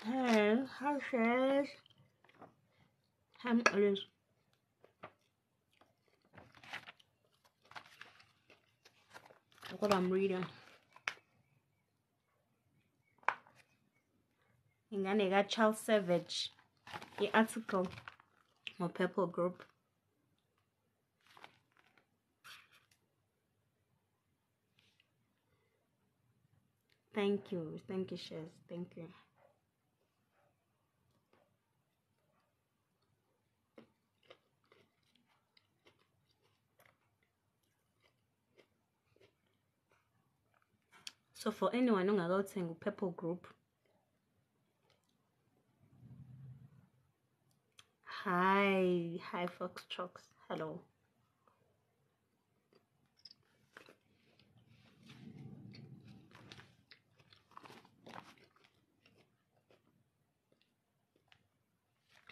Hey, hi Shares. I'm Alice. Look what I'm reading. Ingane ka Charles Savage. The article of Purple Group. Thank you, Shares. Thank you. So for anyone who got saying Purple Group, hi Fox Trucks. Hello.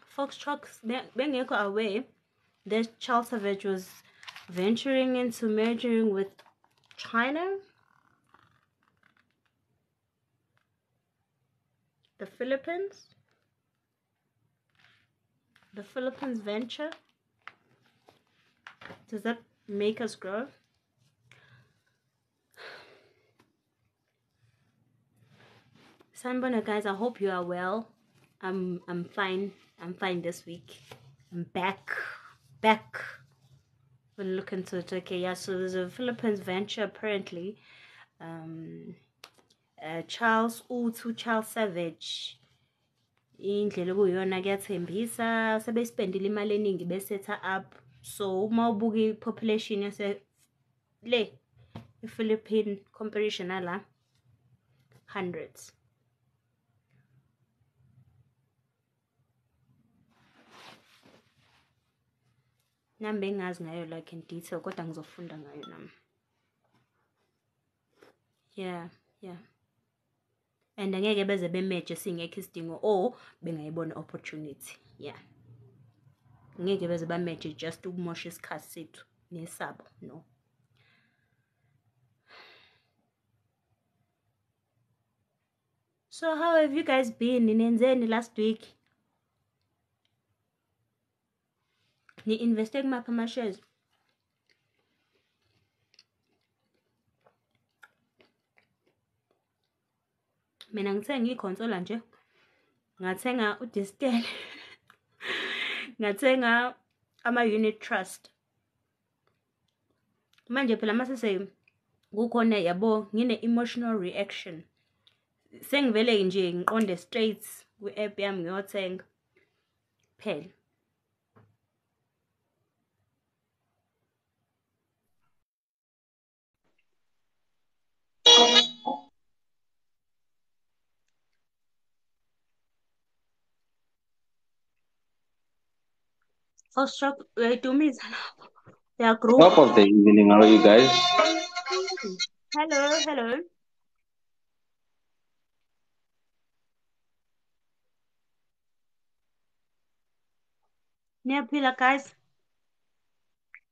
Fox Trucks, bengeko away. This Charles Savage was venturing into merging with China, the Philippines venture. Does that make us grow? Sanbona guys, I hope you are well. I'm fine. I'm fine this week. I'm back. We'll look into it. Okay, yeah, so there's a Philippines venture apparently. Charles Savage. Indlela okuyiyona kuyathembisa sebespendile imali eningi besetha up. So uma ubuka i-population yase le Philippine comparison ala hundreds. Nami bengazi ngayo like in detail kodwa ngizofunda ngayo nami. Yeah. And angeke beze bemeje singekho isidingo or bengayibona opportunity. Yeah. Ngeke beze bameje just ukumosha isikhathi sethu nesabo. No. So how have you guys been? Ninenzeni last week? Ni investe kumaphi ama-shares? Mina ngithenga iconsola nje. Ngathenga uDistel. Ngathenga ama-unit trust. Manje phela masese kukhona yabo ngine emotional reaction. Sengivele nje ngiqonde straight ku-app yami ngiyothenga phela. First shock, to me is their group. Top of the evening, how are you guys? Hello. Niyaphila guys.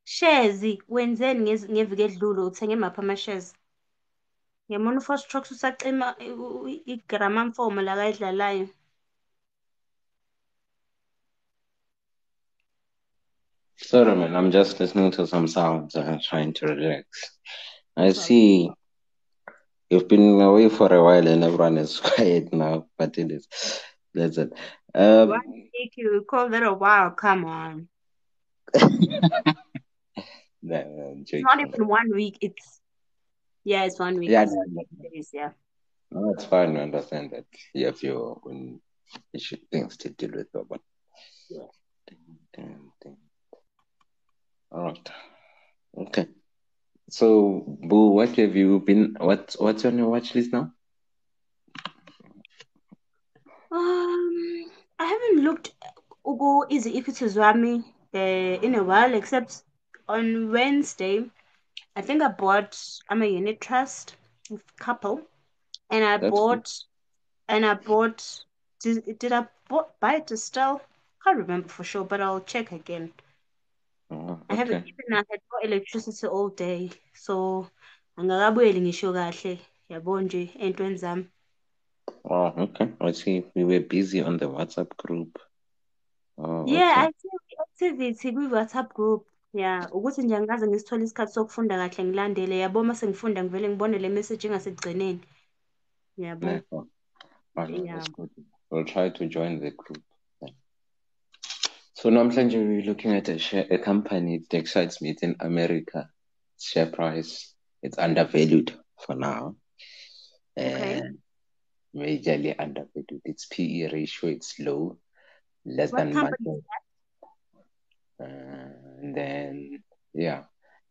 Shares wenzeni ngeviki edlule uthenge maphi ama-shares? Ngiyabona u-First Trucks usacima igramamfomu la kayidlalayo. Sorry, man, I'm just listening to some sounds and trying to relax. I That's all. see you've been away for a while and everyone is quiet now, but it is. That's it. 1 week, you call that a while? Come on. It's not even 1 week. It's 1 week. Yeah, Days, yeah. no, it's fine. I understand that you have your own things to deal with, but Yeah. all right. Okay. So, Boo, what have you been? What's on your watch list now? I haven't looked Ugo Easy Equity Zwami in a while, except on Wednesday. I think I'm a unit trust couple, and I That's cool. bought. Did I buy it to still? Can't remember for sure, but I'll check again. I haven't Okay. even had no electricity all day, so angakabuyeli ngisho kahle yabo nje ey'ntweni zami. Oh, okay. I see. We were busy on the WhatsApp group. Oh, Yeah, okay. I see activity kwi-WhatsApp group. Yeah, ukuthi nje angikaze ngisithole isikhathi sokufunda kahle ngilandele. Yabo mase ngifunda ngivele ngibone le message engasekugcineni. Yabo. Yeah. Oh, no, Yeah. that's good. We'll try to join the group. So namhlanje we're looking at a company that excites me. It's in America. Share price, it's undervalued for now. Okay. And majorly undervalued. Its PE ratio, it's low, less What than company is market. And then, yeah,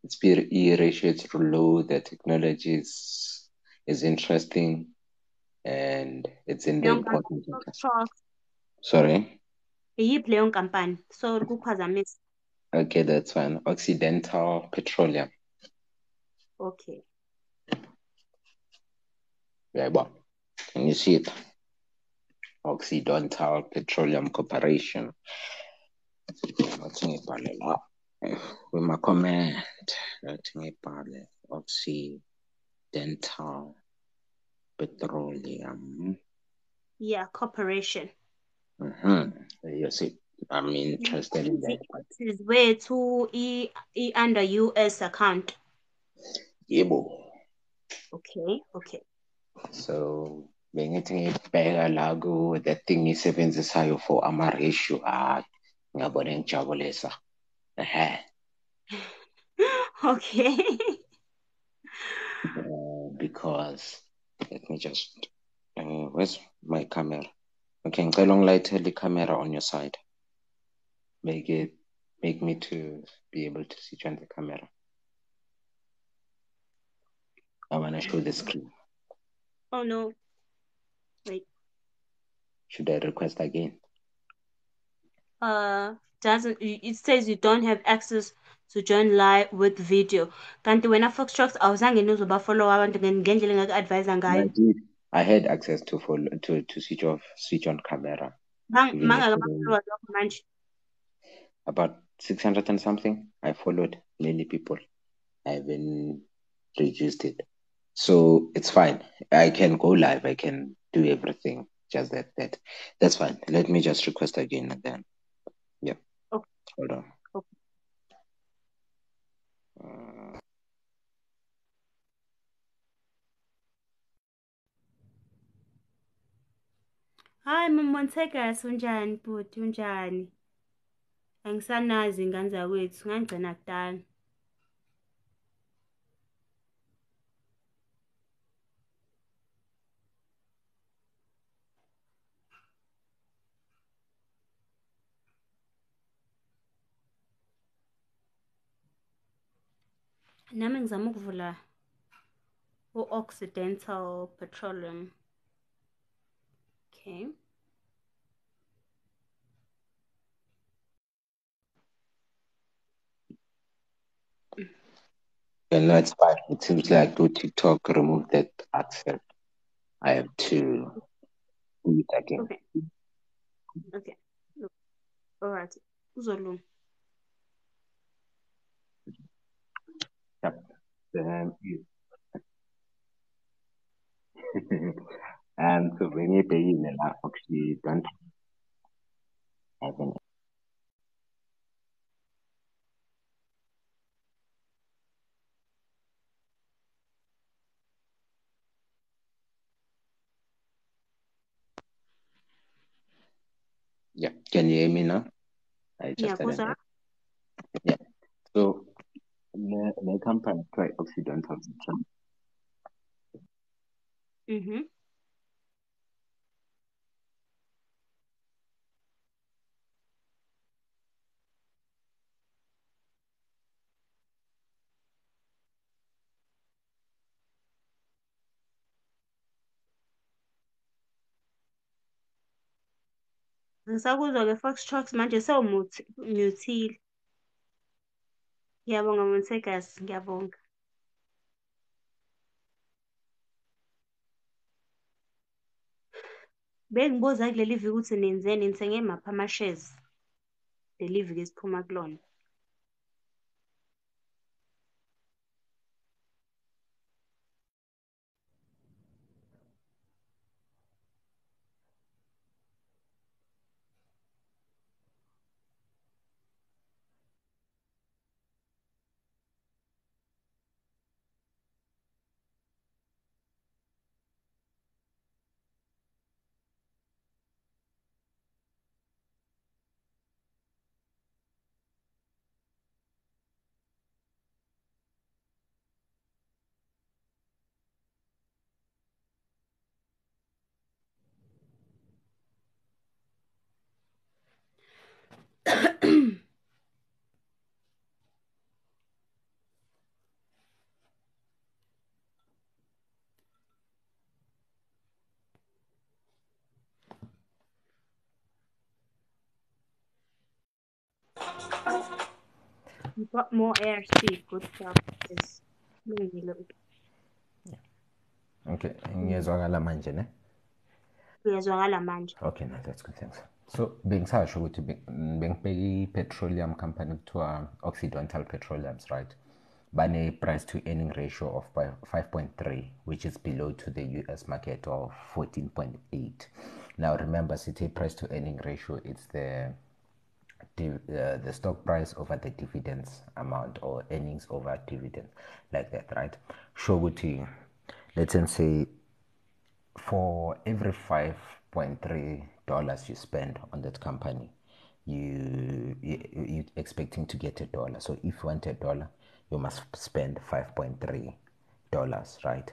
its PE ratio, it's low. The technology is interesting, and it's in that? the Leyo nkampani important sector. Foxtrot. Sorry. Iyiphi leyo nkampani? Sorry ukuphazamisa. Okay, that's fine. Occidental Petroleum. Okay. Yeah, well, can you see it? Occidental Petroleum Corporation. Ngathi ngibhale la. Kwima-comment. Ngathi ngibhale Occidental Petroleum. Yeah, corporation. You see, I'm interested in that. Is wethu under US account. Yebo. Okay, okay. So bengithi ngibheka la ku the thing isebenzisayo for ama-ratio. Ngiyabona ngijabulisa. Ehe. Okay. Because let me just where's my camera? Okay, ngicela ungilayithele i-camera on your side. Make me to be able to see you on the camera. I wanna show the screen. Oh no. Wait. Should I request again? Doesn't it says you don't have access to join live with video. Kanti wena Foxtrot awuzange nizobafollow abantu ngendlela engaka-advise ngayo. I did. I had access to follow to switch on camera. Even Mangaka yesterday, ama-followers wakho manje? about 600 and something. I followed many people. I haven't reduced it. So it's fine. I can go live. I can do everything. Just that's fine. Let me just request again and then yeah. Okay. Hold on. Okay. Hi Montegas, unjani bhuti, unjani? Angisanazi ingane zakwethu, ngangigcina kudala. Nami ngizama ukuvula u-Occidental Petroleum. Okay. And no, it's fine. It seems like do TikTok remove that access. I have to do it again. Okay. Okay. Look. All right. Uzolunga. Yep. And so when you pay in the actually don't have an yeah. Can you hear me now? I just had an Ngiyakuzwa. yeah. So the company try Occidental. Mhm. Ngisakuzwa ke Foxtrot manje sewumuthile. Ngiyabonga Montegas, ngiyabonga. Bengibuza kuleli viki ukuthi nenzeni, nithenge maphi ama-shares leli viki esiphuma kulona. You got more airspeed. Good job. Is kulungile. Okay, ngiyezwakala manje ne? Uyazwakala manje. Okay, no, that's good, thanks. So bengisasho ukuthi bengibheke i-petroleum company kuthiwa Occidental Petroleums, right? Bane-price to earning ratio of 5.3, which is below to the US market of 14.8. Now remember, city price to earning ratio, it's the stock price over the dividends amount or earnings over dividend, like that, right? Show ukuthi, let's say for every $5.3 you spend on that company, you expecting to get $1. So if you want $1, you must spend $5.3, right?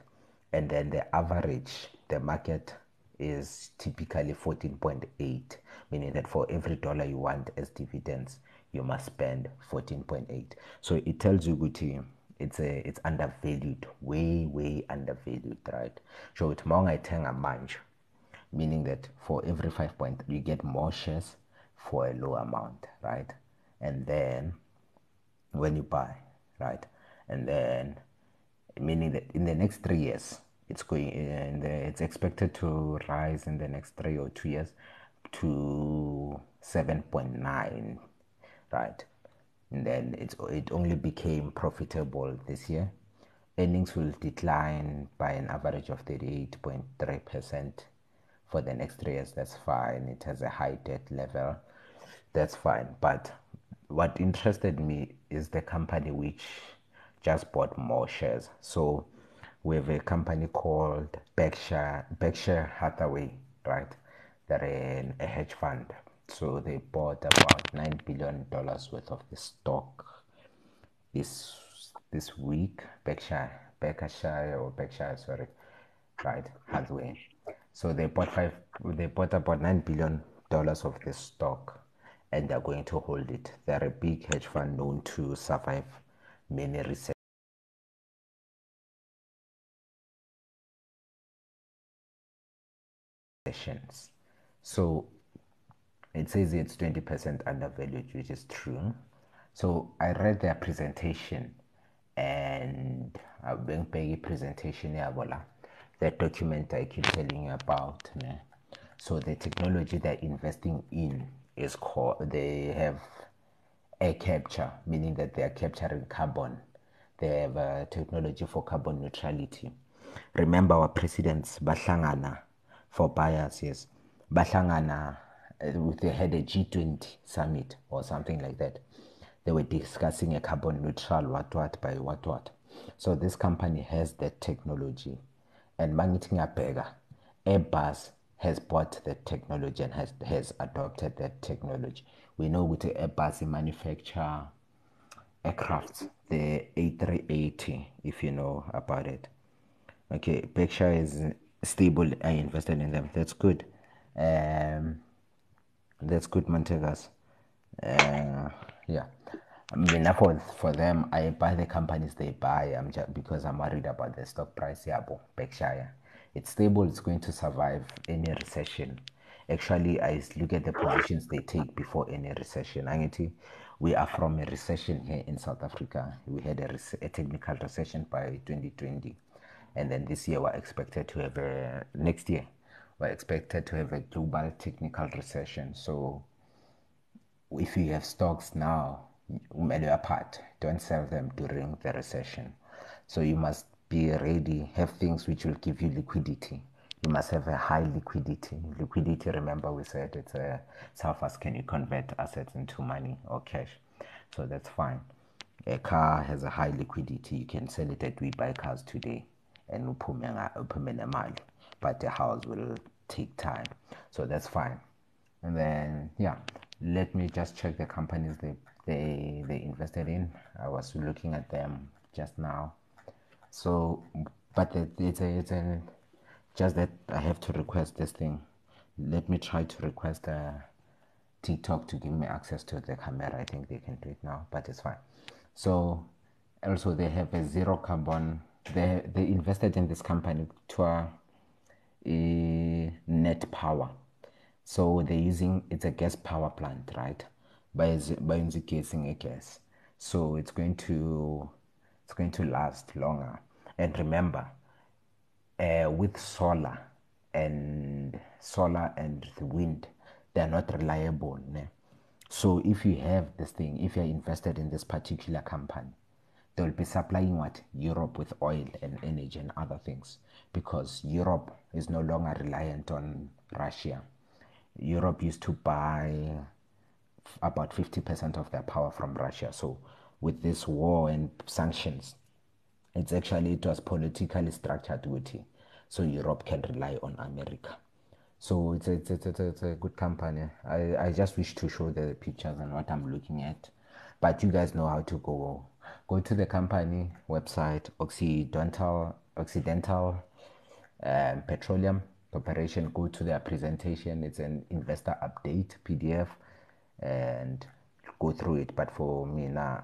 And then the average, the market is typically 14.8, meaning that for every dollar you want as dividends, you must spend 14.8. So it tells you, Guti, it's undervalued, way undervalued, right? So it's more a manch, meaning that for every 5 point you get more shares for a low amount, right? And then when you buy, right? And then meaning that in the next 3 years it's expected to rise in the next 3 or 2 years to 7.9, right? And then it only became profitable this year. Earnings will decline by an average of 38.3% for the next 3 years. That's fine. It has a high debt level. That's fine. But what interested me is the company which just bought more shares. So we have a company called Berkshire Hathaway, right? They're a hedge fund. So they bought about $9 billion worth of the stock this week. Berkshire, sorry, right? Hathaway. So they bought about $9 billion of this stock, and they're going to hold it. They're a big hedge fund known to survive many recessions. So it says it's 20% undervalued, which is true. So I read their presentation, and I've been paying presentation yabo, that document I keep telling you about. Ne? So the technology they're investing in is called, they have air capture, meaning that they are capturing carbon. They have a technology for carbon neutrality. Remember our presidents, Bahlangana, for buyers, yes. Bahlangana, they had a G20 summit or something like that. They were discussing a carbon neutral what by what. So this company has that technology. And Mangitinga Pega, Airbus has bought that technology and has adopted that technology. We know with Airbus manufacture aircrafts, the A380, if you know about it. Okay, Berkshire is stable. I invested in them. That's good. That's good, Mantegas. Yeah. I mean, for them, I buy the companies they buy. I'm just because I'm worried about the stock price. Yeah, Berkshire, it's stable. It's going to survive any recession. Actually, I look at the positions they take before any recession. We are from a recession here in South Africa. We had a technical recession by 2020, and then this year we're expected to have next year we're expected to have a global technical recession. So if you have stocks now, apart, don't sell them during the recession. So you must be ready, have things which will give you liquidity. You must have a high liquidity. Liquidity, remember we said it's how fast can you convert assets into money or cash. So that's fine. A car has a high liquidity. You can sell it at We Buy Cars today and uphume mali. But the house will take time. So that's fine. And then yeah, let me just check the companies they invested in. I was looking at them just now. So, but it's a just that I have to request this thing. Let me try to request TikTok to give me access to the camera. I think they can do it now, but it's fine. So also they have a zero carbon. They invested in this company to Net Power. So they're using, it's a gas power plant, right? bayonza igesi ngegas. So it's going to last longer. And remember, with solar and the wind, they're not reliable. Ne? So if you have this thing, if you're invested in this particular company, they will be supplying what Europe with oil and energy and other things, because Europe is no longer reliant on Russia. Europe used to buy about 50% of their power from Russia. So with this war and sanctions, it was politically structured with it, so Europe can rely on America. So it's a good company. I just wish to show the pictures and what I'm looking at, but you guys know how to go to the company website, Occidental Petroleum Corporation. Go to their presentation. It's an investor update PDF, and go through it. But for me now,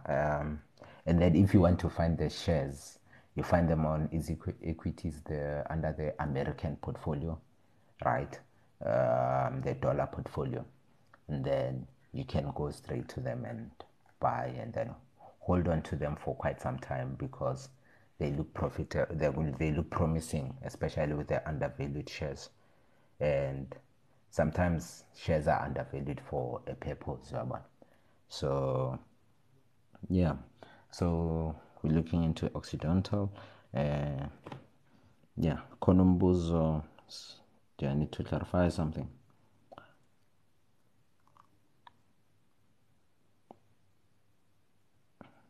and then if you want to find the shares, you find them on Easy Equities, under the American portfolio, right? The dollar portfolio, and then you can go straight to them and buy, and then hold on to them for quite some time, because they look they look promising, especially with the undervalued shares. And sometimes shares are undervalued for a purpose. So yeah, so we're looking into Occidental. Yeah, Konumbuzo. Do I need to clarify something?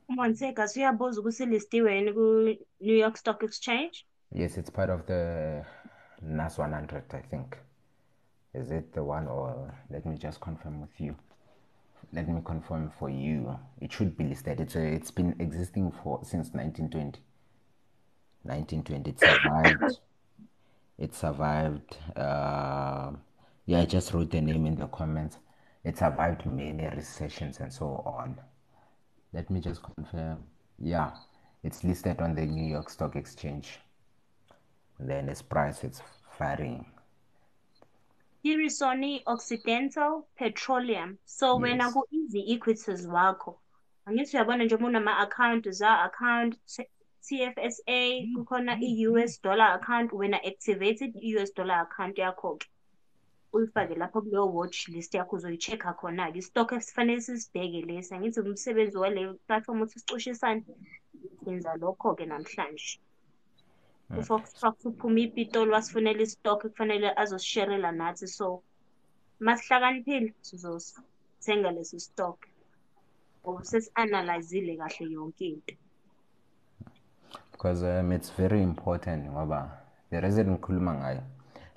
Monseka, siyabuza ukuthi listiwe yini ku-New York Stock Exchange? Yes, it's part of the NAS 100, I think. Is it the one, or let me just confirm with you? Let me confirm for you. It should be listed. It's been existing since 1920. 1920. It survived. It survived. Yeah, I just wrote the name in the comments. It survived many recessions and so on. Let me just confirm. Yeah, it's listed on the New York Stock Exchange. And then its price, it's varying. Hirisoni Occidental Petroleum. So wena Yes. ku-Easy Equities wakho, angithi uyabona nje uma unama-account za-account TFSA, kukhona i-US dollar account, wena activated i-US dollar account yakho-ke. Uyifake lapho kuleyo watch list yakho, uzoyi-check-a khona-ke. Istock esifanele sisibheke lesi, angithi umsebenzi wale platform ukuthi sicushe isandla. Yenza lokho-ke namhlanje. UFoxtrot uphuma ipitoli wasifunela istock kufanele azosisherela nathi, so masihlakaniphile sizothenga lesi stock ngoba sesi-analyzile kahle yonke into. Because it's very important ngoba the reason ngikhuluma ngayo,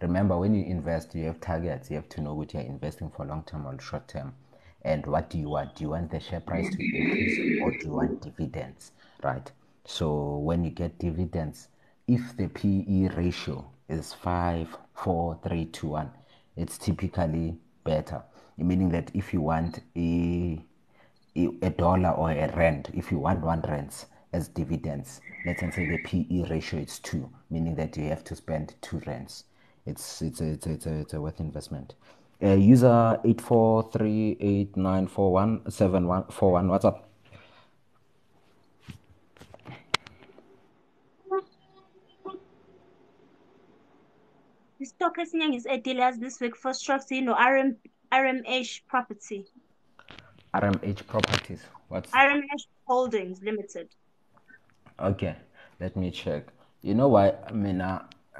remember when you invest you have targets. You have to know what you're investing for long term or short term, and what do you want? Do you want the share price to increase, or do you want dividends, right? So when you get dividends, if the PE ratio is 5, 4, 3, 2, 1, it's typically better, meaning that if you want a dollar or a rand, if you want 1 rand as dividends, let's say the PE ratio is 2, meaning that you have to spend 2 rands. It's a worth investment. User 84389417141. What's up? The stock esiningi is this week for stocks, RMH Property. RMH Properties. What's RMH Holdings Limited. Okay, let me check. You know why? I mean,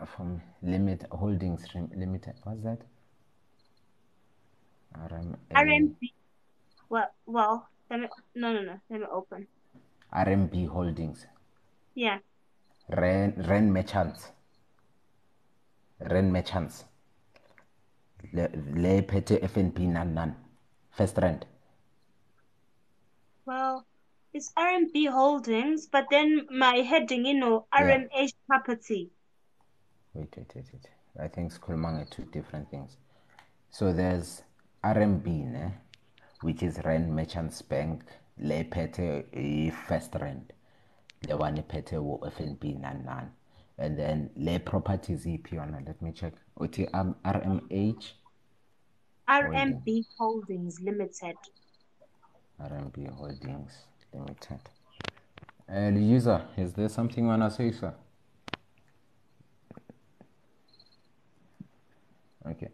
from Limit Holdings Limited. What's that? RMB. Well. No. Let me open. RMB Holdings. Yeah. Ren Merchants. Le pete FNB nan. First rand. Well, it's RMB Holdings, but then my heading, RMH Property. Wait. I think Skulmang are two different things. So there's RMB, ne? Which is Rand Merchants Bank. Le pete first rand. The one pete wo FNB nan. And then le properties EPONA. Let me check. RMH RMB Holdings Limited. RMB Holdings Limited. User, is there something you wanna say, sir? Okay.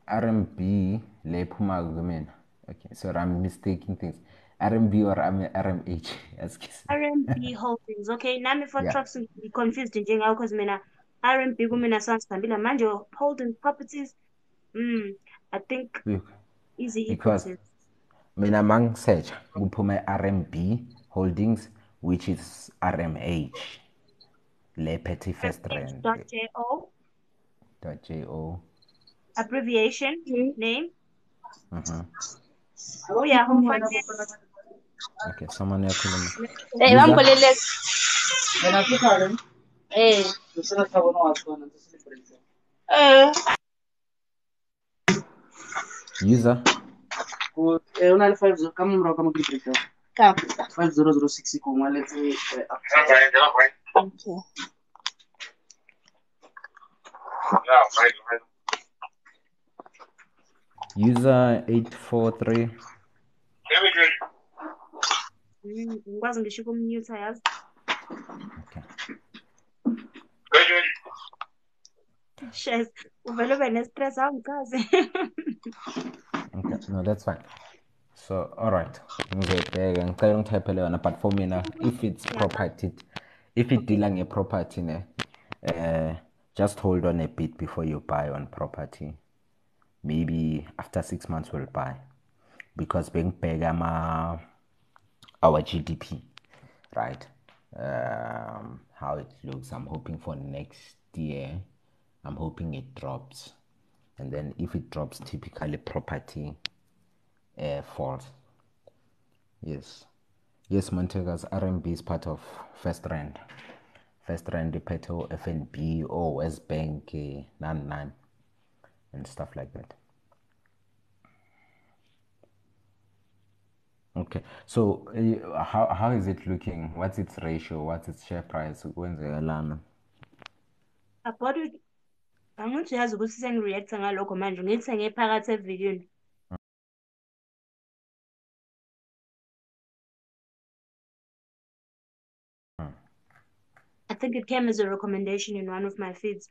RMB lephuma kumina. Okay, sorry, I'm mistaking things. RMB or RMH? Excuse me. RMB Holdings. Okay, nami for Yeah. trucks confused njengawo because mina RMB kumina sounds sambila manje holding properties. I think Look, easy because equities. mina search kuphume RMB Holdings, which is RMH. Le Petty First Rand. RMH.jo. .jo. Abbreviation name. Oh yeah, home finance. Okay, someone yakhuluma. Eh, User, bambolele. Eh. Eh. user. Una 50 kama mrao kama kilicho. Ka. 5006 iko let's say Okay. User 843. Ngikwazi ngisho ukumute yazi. Okay. Shes, uvele ube ne-stress awungikazi. Okay, no, that's fine. So, all right. Ngicela ngithaphele yona, but for mina, if it's property, if it dealing a property, just hold on a bit before you buy on property. Maybe after 6 months we'll buy, because being big our GDP, right? How it looks. I'm hoping for next year. I'm hoping it drops, and then if it drops, typically property falls. Yes, Montega's RMB is part of First Rand. First Rand, Peto, FNB, or West Bank, Nan, and stuff like that. Okay, so how is it looking? What's its ratio? What's its share price? When's the alarm? About it, angithi uyazi ukuthi sengi-react ngalokho manje ngilithenge phakathi evikini. I think it came as a recommendation in one of my feeds.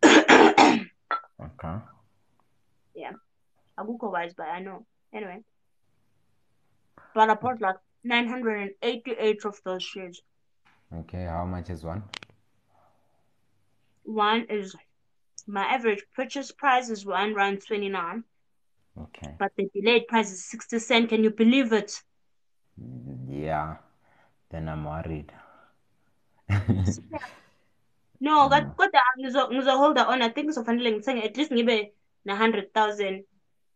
Okay. Yeah. Akukho wise, but I know. Anyway. But I bought like 988 of those shares. Okay, how much is one? One is my average purchase price is R1.29. Okay. But the delayed price is 60 cents. Can you believe it? Yeah. Then I'm worried. No, kodwa ngizoholda on. I think kuzofanele ngithenge at least ngibe na-100,000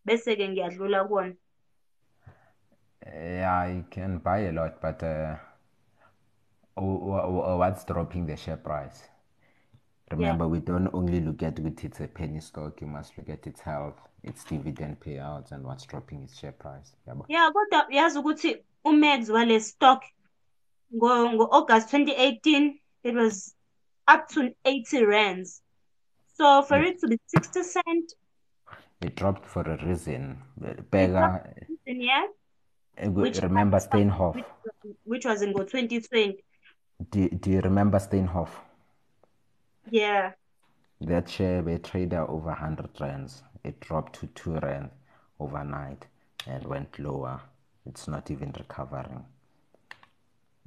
bese-ke ngiyadlula kuwona. Yeah, you can buy a lot, but what's dropping the share price? Remember, we don't only look at it, it's a penny stock. You must look at its health, its dividend payouts, and what's dropping its share price. Yeah, kodwa yazi ukuthi uMax wale stock ngo-August 2018 it was up to 80 rands. So for it to be 60 cents, it dropped for a reason. Yeah. Remember Steinhoff? Which was in 2020. Do you remember Steinhoff? Yeah. That share they traded over 100 rands. It dropped to 2 rands overnight and went lower. It's not even recovering.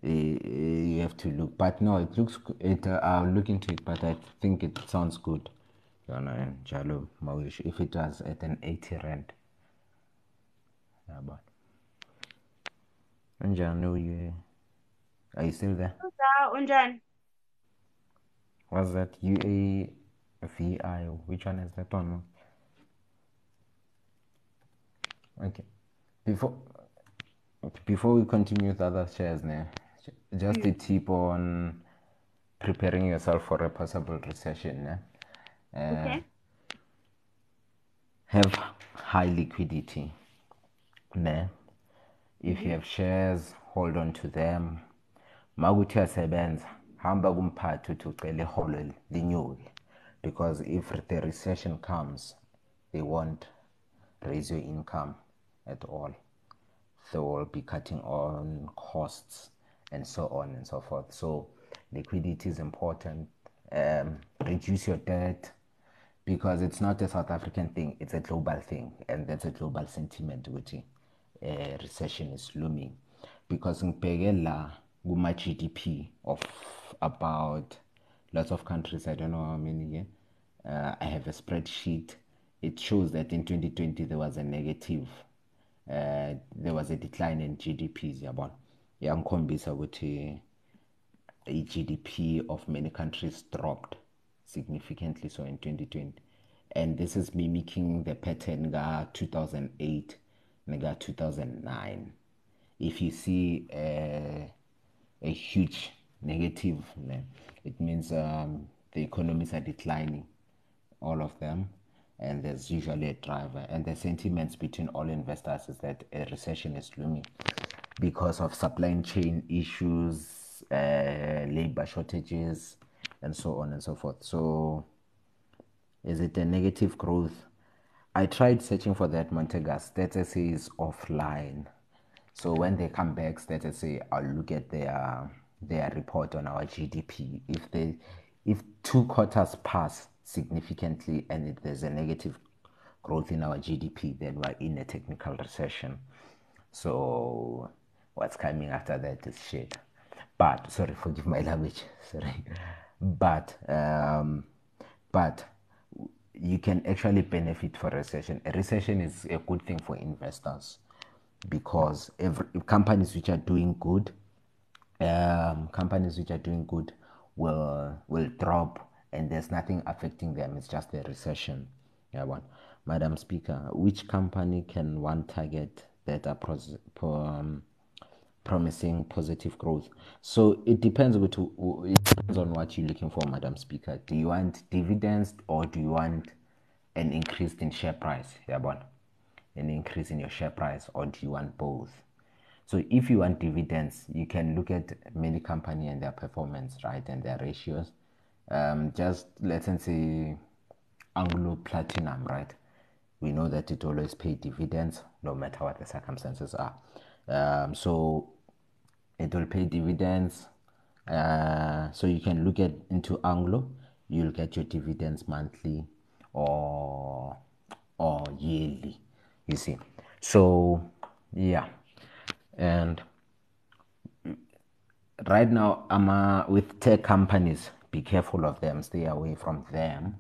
You have to look, but no, it looks. I'll look into it, but I think it sounds good. Jalo Mawish, if it was at an 80 rand. Yeah, but. Unjani, are you still there? Unjani. What's that? UAVI? Which one is that one? Okay. Before we continue with other shares now, just a tip on preparing yourself for a possible recession. Okay. Have high liquidity. If you have shares, hold on to them. Maguthi yasebenza, hamba kumphathi uthi ucela iholo linyuke, because if the recession comes, they won't raise your income at all. they will be cutting on costs and so on and so forth. So liquidity is important. Reduce your debt, because it's not a South African thing, it's a global thing, and that's a global sentiment which recession is looming. Because ngibheke la kuma GDP of about lots of countries, I don't know how many here. I have a spreadsheet. It shows that in 2020 there was a negative, there was a decline in GDPs. Yabona, yangikhombisa ukuthi GDP of many countries dropped significantly so in 2020, and this is mimicking the pattern ga 2008 and 2009. If you see a huge negative, it means the economies are declining, all of them, and there's usually a driver. And the sentiments between all investors is that a recession is looming because of supply chain issues, labor shortages, and so on and so forth. So is it a negative growth? I tried searching for that, Montega. Status is offline. So when they come back, Status say, I'll look at their report on our GDP. If 2 quarters pass significantly and if there's a negative growth in our GDP, then we're in a technical recession. So what's coming after that is shit. But sorry, forgive my language. Sorry, but you can actually benefit from recession. A recession is a good thing for investors because companies which are doing good, will drop, and there's nothing affecting them. It's just a recession. Yeah, one. Madam Speaker, which company can one target that are promising positive growth? So it depends on what you're looking for, Madam Speaker. Do you want dividends or do you want an increase in share price? Yeah, one. An increase in your share price, or do you want both? So if you want dividends, you can look at many companies and their performance, right, and their ratios. Just let's say Anglo Platinum, right? We know that it always pays dividends no matter what the circumstances are. So it will pay dividends. So you can look into Anglo. You'll get your dividends monthly or yearly. You see. So yeah, and right now, with tech companies, be careful of them. Stay away from them.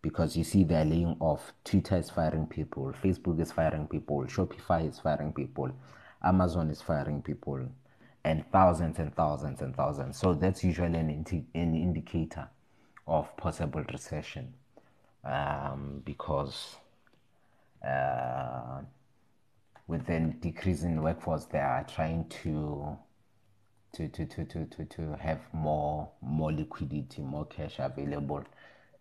Because you see they're laying off. Twitter is firing people. Facebook is firing people. Shopify is firing people. Amazon is firing people. And thousands and thousands and thousands. So that's usually an indicator of possible recession. Because with the decrease in workforce, they are trying to have more liquidity, more cash available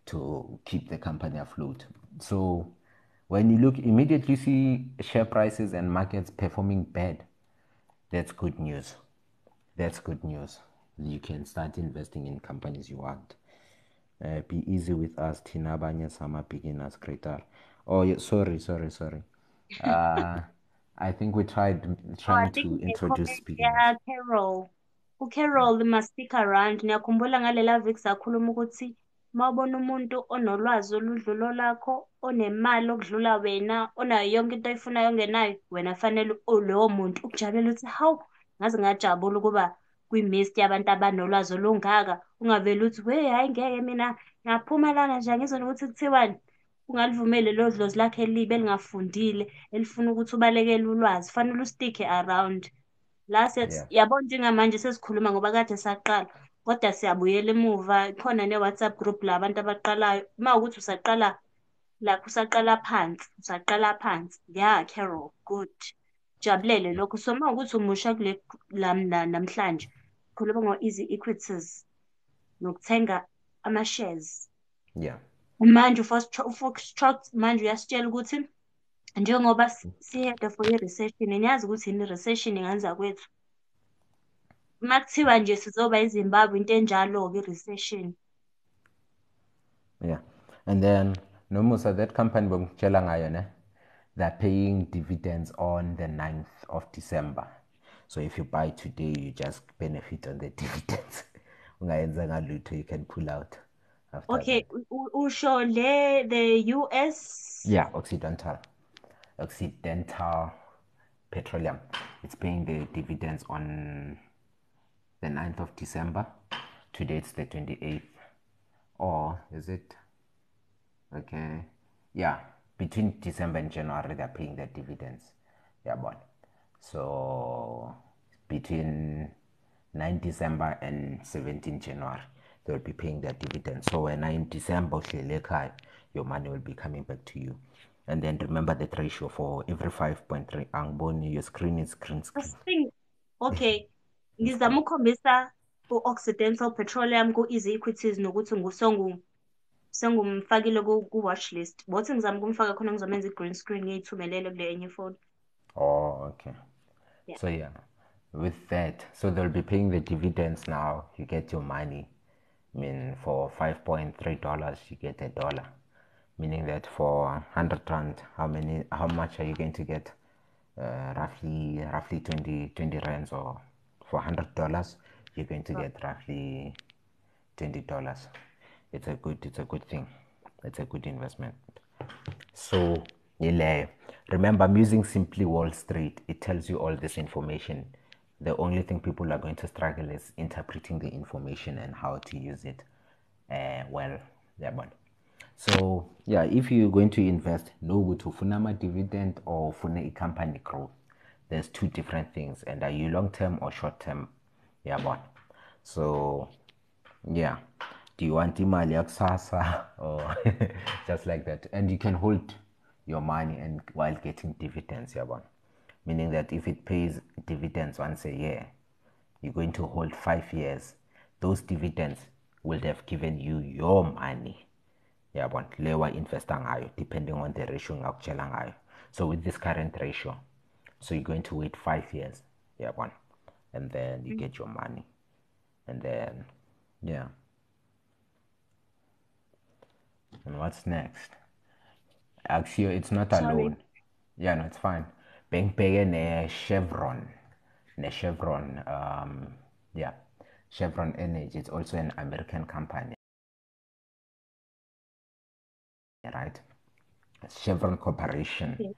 to keep the company afloat. So when you look, immediately see share prices and markets performing bad, that's good news. That's good news. You can start investing in companies you want. Be easy with us, Tina Banya Sama beginners greater. Oh, yeah, sorry. I think we trying to introduce beginners. Yeah, Carol. UCarol must stick around. Ngiyakhumbula ngalela viki sakhuluma ukuthi mawubona umuntu onolwazi oludlula lakho, onemali okudlula wena, onayo yonke into oyifunayo ongenayo, wena fanele lowo muntu ukujabulela ukuthi hawu, ngaze ngajabula ukuba kwi-list yabantu abanolwazi olungaka. Ungavele uthi we hhayi ngeke mina ngaphuma lana nje angizwa nokuthi kuthiwani. Ungalivumeli lelo dlozi lakhe elibi elingafundile elifuna ukuthi ubalekele ulwazi. Fanele ustikhe around. La yabona njengamanje sesikhuluma ngoba kade saqala, kodwa siyabuyela emuva. Khona ne-WhatsApp group la abantu abaqalayo. Uma ukuthi usaqala lapho, usaqala phansi. Yeah, Carol, good. Jabulele lokho. So uma ukuthi umusha kule namhlanje, khuluma ngo-easy equities nokuthenga ama-shares. Yeah. Manje uFoxtrot manje uyasitshela ukuthi njengoba siheda for i-recession, niyazi ukuthi yini i-recession ingenza kwethu. Uma kuthiwa nje sizoba eZimbabwe into enjalo-ke i-recession. Yeah. And then Nomusa, that company bongitshela ngayo ne, they're paying dividends on the 9th of December. So if you buy today, you just benefit on the dividends. You can pull out after Okay, that. usho the US. Yeah, Occidental Petroleum. It's paying the dividends on the 9th of December. Today it's the 28th. Or is it? Okay. Yeah, between December and January, they're paying their dividends. Yeah, but so between 9 December and 17 January, they'll be paying their dividends. So when in December, your money will be coming back to you. And then remember that ratio for every 5.3 angboni, your screen is green screen. Okay, ngizama ukukhombisa u-Occidental Petroleum ku-Easy Equities nokuthi sengumfakile ku-watch list. Bothi ngizama ukumfaka khona ngizomenza i-green screen ngiyithumelele kule enye ifoni. Oh, okay. Yeah. So yeah, with that, so they'll be paying the dividends now. You get your money. I mean, for $5.3, you get $1. Meaning that for 100 rand, how much are you going to get? Roughly 20 rands, or for $100, you're going to get roughly $20. It's a good thing. It's a good investment. So remember, I'm using Simply Wall Street. It tells you all this information. The only thing people are going to struggle is interpreting the information and how to use it well. Yeah, but so yeah, if you're going to invest, know what to funama dividend or funa company growth. There's two different things, and are you long term or short term? Yeah, but so yeah, do you want imali yakusasa or just like that? And you can hold your money and while getting dividends, yeah, but meaning that if it pays dividends once a year, you're going to hold 5 years. Those dividends will have given you your money. Yeah, but lewa investa ngayo depending on the ratio ngakutshela ngayo. So with this current ratio, so you're going to wait 5 years, yeah, one, and then you get your money, and then yeah. And what's next? Actually, it's not Sorry. alone. Yeah, no, it's fine. Bengpege ne Chevron. Ne Chevron, yeah. Chevron Energy. It's also an American company, right? Chevron Corporation. Okay.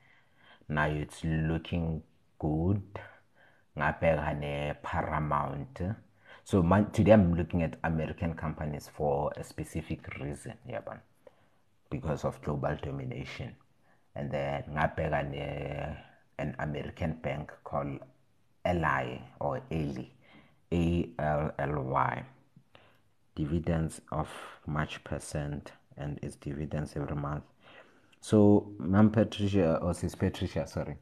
Now it's looking good. Ngabheka ne Paramount. So today I'm looking at American companies for a specific reason, yeah, but because of global domination. And then ngabheka an American bank called Ally or Ally, ALLY. Dividends of March percent, and its dividends every month. So, Ma'am Patricia, or Sis Patricia, sorry,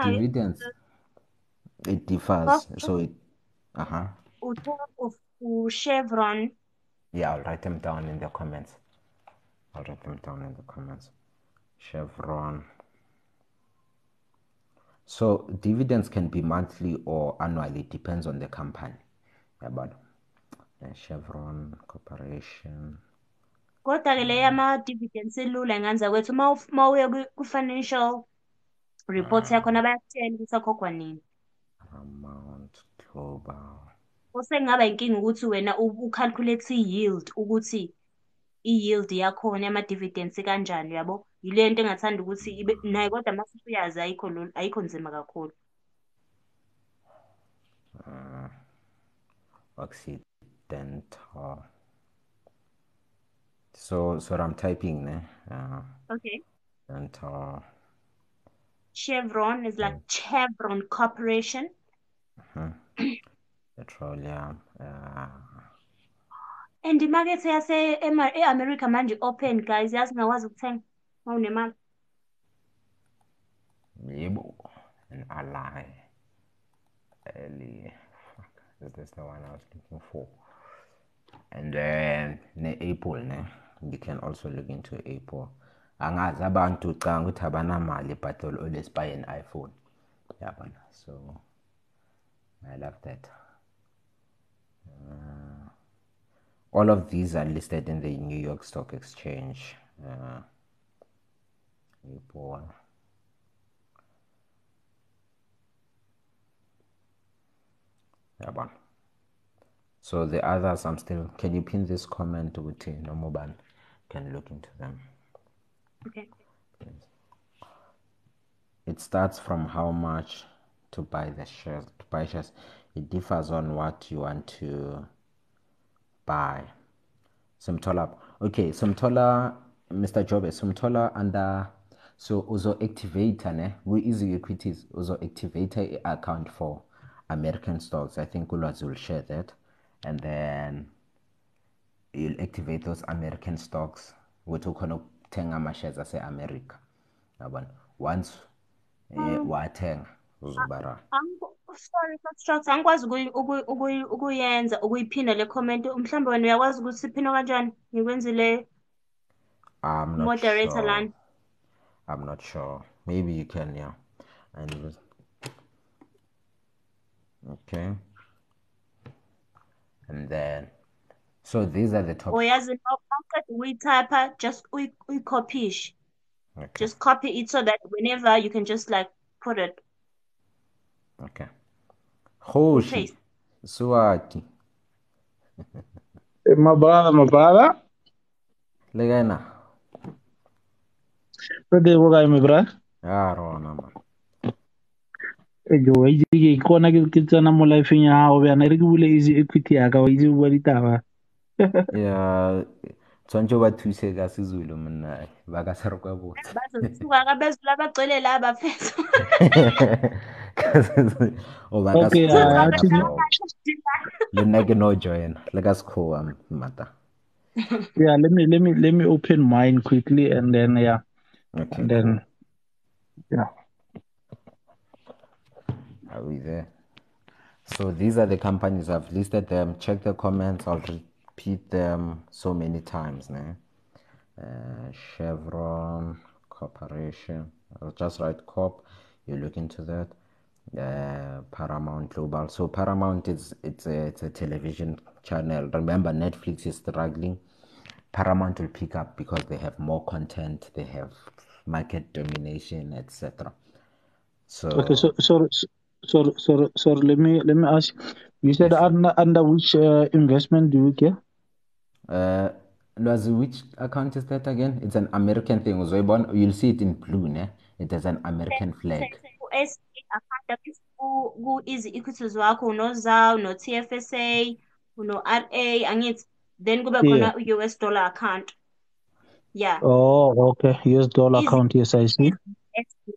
dividends, it differs. So it, Chevron. yeah, I'll write them down in the comments. Chevron. So dividends can be monthly or annually, depends on the company. Yeah, but Chevron Corporation. Kodwa-ke le yama-dividends ilula ngenza kwethu uma uye ku-financial report yakhona bayakutshela ukuthi akhokhwa nini. Paramount Global. Osengaba inkinga ukuthi wena u-calculate i-yield ukuthi i-yield yakhona yama-dividends kanjani, yabo. Yile nto engathanda ukuthi ibe nayo, kodwa uma usuyazi ayikho nzima kakhulu. Occidental. So I'm typing ne. Okay. Occidental. Chevron is like Chevron Corporation. Petroleum. And imakethe e-America manje open, guys, yazi ngakwazi ukuthenga uma unemali. Yebo. An ally. That's the one I was looking for. And then Apple, you can also look into Apple. Angazi abantu canga ukuthi abanamali, but they'll always buy an iPhone. Yeah, man. So I love that. All of these are listed in the New York Stock Exchange. Apple. Yabon. So the others, can you pin this comment with Nomoban? Can look into them. Okay. It starts from how much to buy the shares. To buy shares, it differs on what you want to buy. Sumtola. Okay, Sumtola, Mr. Jobe, Sumtola under so also activator ne we easy equities also activator account for American stocks. I think Ulwazi will share that. And then you'll activate those American stocks with ukuthenga shares ase America. Yabona. Once wathenga uzobara. Sorry for strokes. Angikwazi ukuyenza ukuyiphinda le comment. Mhlawumbe wena uyakwazi ukuthi iphindwe kanjani? Ngikwenzile I'm not moderator sure. lana. I'm not sure. Maybe you can, yeah. And okay. And then, so these are the top. Uyazi nawuqeda ukuyitype just uyicopyish. Okay. Just copy it so that whenever you can just like put it. Okay. Hoshi. Paste. Suwati. My brother. Legana. Okay, what guy, my brother? Yeah, Rona, man. Jo, I kona ke tsena mo life nya o bana re ke bule easy equity ya ka o itse bua ditaba. Yeah, tshwantsho ba thuse ka sizulu mna ba ka se re kwa botse. Bazosuka kabezula bagcwele la bafethu. O ba ka Okay, le nna ke no join le ka sekgowa mata. Yeah, let me open mine quickly and then yeah. Okay, and then cool. Yeah. Are we there? So these are the companies. I've listed them. Check the comments. I'll repeat them so many times. Chevron Corporation. I'll just write Corp. You look into that. Paramount Global. So Paramount it's a television channel. Remember, Netflix is struggling. Paramount will pick up because they have more content. They have market domination, etc. So Okay, so let me ask. You said Yes, under which investment do you care? Which account is that again? It's an American thing. You'll see it in blue, ne? It has an American flag. U-SA account ku-easy equities wakho uno-ZAW, uno-TFSA, uno-RA, angithi. Then kube Yeah. khona u-US dollar account. Yeah. Oh, okay. US dollar Easy account, yes, I see. USD.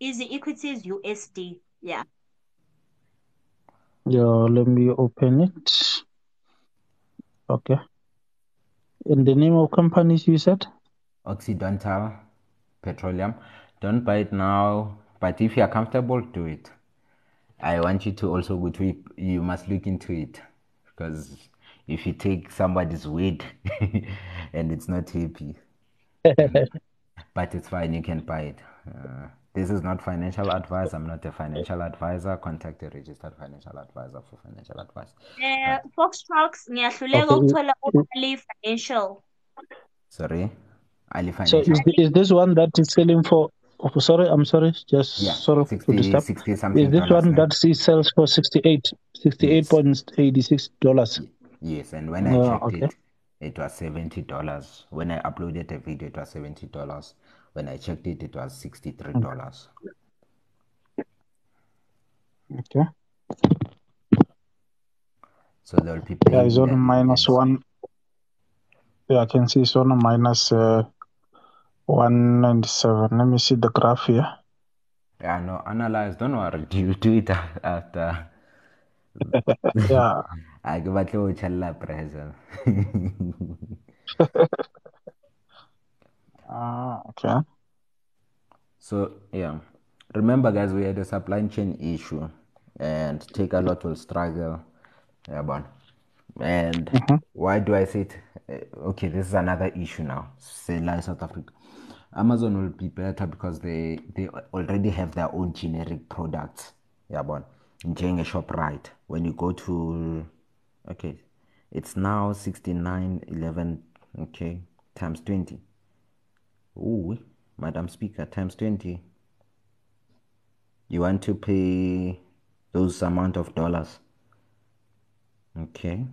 Easy equities USD. Yeah. Yeah, let me open it. Okay. And the name of companies you said? Occidental Petroleum. Don't buy it now, but if you are comfortable, do it. I want you to also go to it. You must look into it because if you take somebody's weight and it's not happy, but it's fine, you can buy it. This is not financial advice. I'm not a financial advisor. Contact a registered financial advisor for financial advice. Foxtrot ngiyahluleka ukuthola Ali Financial. Sorry, Ali So Financial. is this one that is selling for? Oh, sorry, I'm sorry. Just Yeah, sorry 60, to disturb. 60 something Is this dollars, one ne? that sells for $68.86? Yes, and when I checked Okay. it was $70. When I uploaded a video, it was $70. When I checked it, it was $63. Okay. So they'll be paying. Yeah, it's on -1. Yeah, I can see it's on a -197. Let me see the graph here. Yeah, no, analyze. Don't worry. Do it after. Yeah. I give a little challa present. Okay. So yeah, remember guys, we had a supply chain issue, and Take a Lot will struggle. Yeah, but and why do I say it? Okay, this is another issue now. Say like South Africa, Amazon will be better because they already have their own generic products. Yeah, but during a ShopRite, when you go to, okay, it's now 69.11. Okay, times 20. Ooh, Madam Speaker, times 20. You want to pay those amount of dollars. Okay.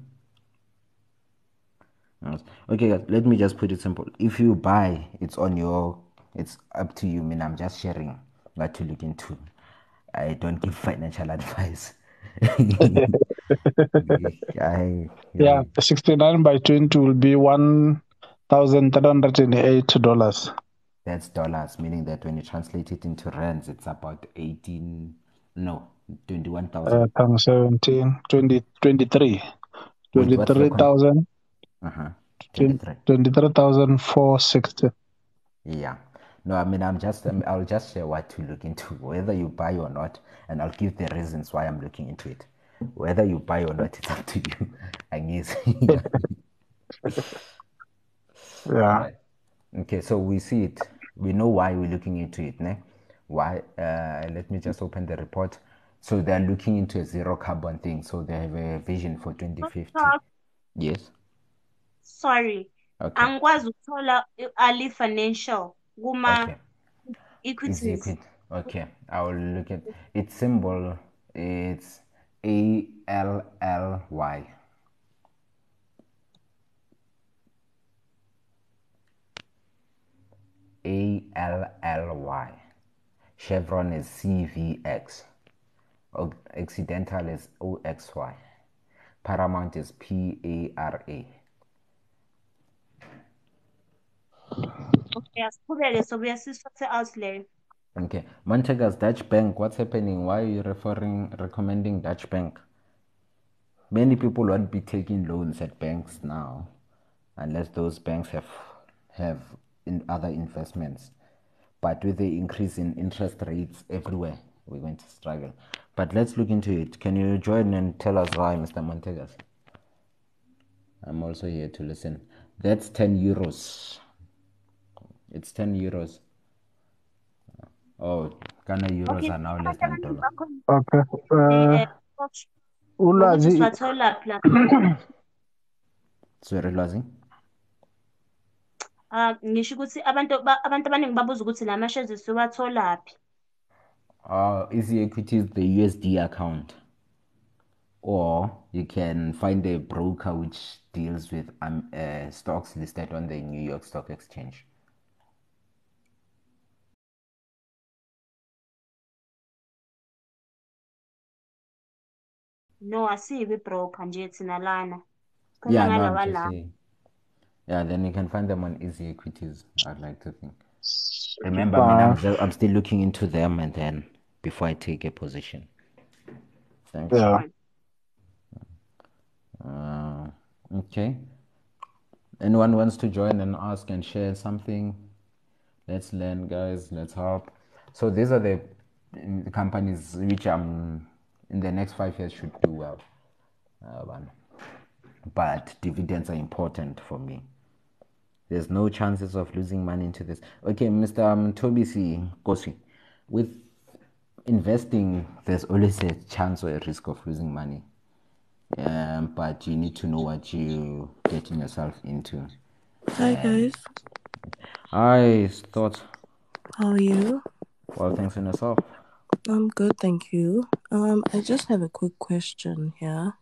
Okay, guys, let me just put it simple. If you buy, it's up to you. I mean, I'm just sharing what to look into. I don't give financial advice. Yeah, 69 by 20 will be $1,308. That's dollars, meaning that when you translate it into rands, it's about 21,000. Times 17, 20, 23. Wait, what's the 23,000. 23. 23,460. Yeah. No, I mean, I'll just share what to look into, whether you buy or not, and I'll give the reasons why I'm looking into it. Whether you buy or not, it's up to you. I guess. Yeah. Right. Okay, so we see it. We know why we're looking into it, ne? Why? Let me just open the report. So they're looking into a zero carbon thing. So they have a vision for 2050. Yes. Sorry. Okay. Angikwazi ukuthola Ali Financial kuma Okay. It's equities. equity. Okay. I will look at its symbol. It's ALLY. ALLY. Chevron is CVX. Occidental is OXY. Paramount is PARA. Okay, asiqhubeke sobuya sisithathe out leyo. Okay. Montegas, Dutch Bank, what's happening? Why are you recommending Dutch Bank? Many people won't be taking loans at banks now unless those banks have in other investments. But with the increase in interest rates everywhere, we're going to struggle. But let's look into it. Can you join and tell us why, Mr. Montegas? I'm also here to listen. That's 10 euros. It's 10 euros. Oh, Ghana euros Okay, are now less than dollar. Okay. ukuthi Ulwazi. siwathola pla. Sorry, Lwazi? Ngisho ukuthi abantu abaningi babuza ukuthi la ma-shares siwatholaphi. Easy Equity is the USD account. Or you can find a broker which deals with stocks listed on the New York Stock Exchange. No, asibi broker nje thina lana. Yeah, no, I'm just saying. Yeah, then you can find them on Easy Equities, I'd like to think. Remember, I'm still looking into them and then before I take a position. Thanks. Yeah. Okay. Anyone wants to join and ask and share something? Let's learn, guys. Let's help. So these are the companies which in the next 5 years should do well. But dividends are important for me. There's no chances of losing money into this. Okay, Mr. Toby C. Kosi, with investing, there's always a chance or a risk of losing money. But you need to know what you're getting yourself into. Hi guys. Hi, thoughts. How are you? Well, thanks in yourself. I'm good, thank you. I just have a quick question here.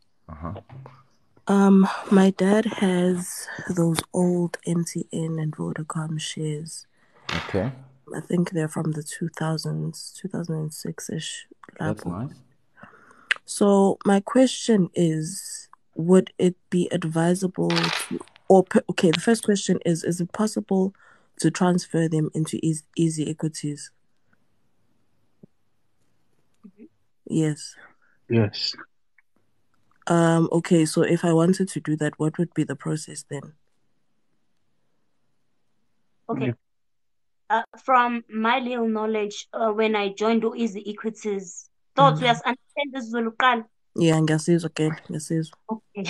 My dad has those old MTN and Vodacom shares. Okay. I think they're from the 2000s, 2006-ish. That's nice. So my question is, would it be advisable to, okay, the first question is it possible to transfer them into Easy Equities? Yes. Yes. Okay, so if I wanted to do that, what would be the process then? Okay. From my little knowledge, when I joined Easy Equities, thoughts we understand this Zulu. Yeah, ngiyasizwa okay, ngiyasizwa. Okay.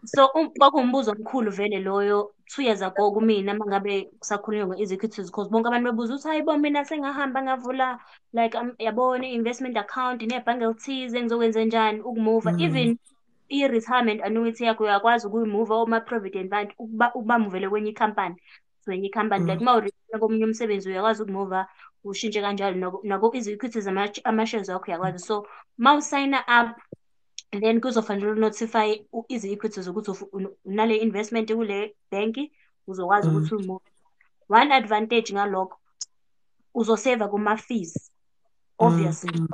So kwakuwumbuzo omkhulu vele loyo 2 years ago kumina mangabe kusakhulunywa ngo-Easy Equities because bonke abantu bebuza ukuthi hayibo mina sengahamba ngavula like yabona i-investment account nebhange elithize ngizokwenze njani ukumuva even i-retirement annuity yakho uyakwazi ukuyimuva oma-provident fund ukubamuvele kwenye ikhampani kwenye ikhampani like uma uritayela komunye umsebenzi uyakwazi ukumuva ushintshe kanjalo nako-Easy Equities ama-shares wakho uyakwazi so uma usayina up And then kuzofanele unotify Easy Equities ukuthi unale investment kule banki uzokwazi ukuthi umove. One advantage ngalokho uzoseva kuma-fees obviously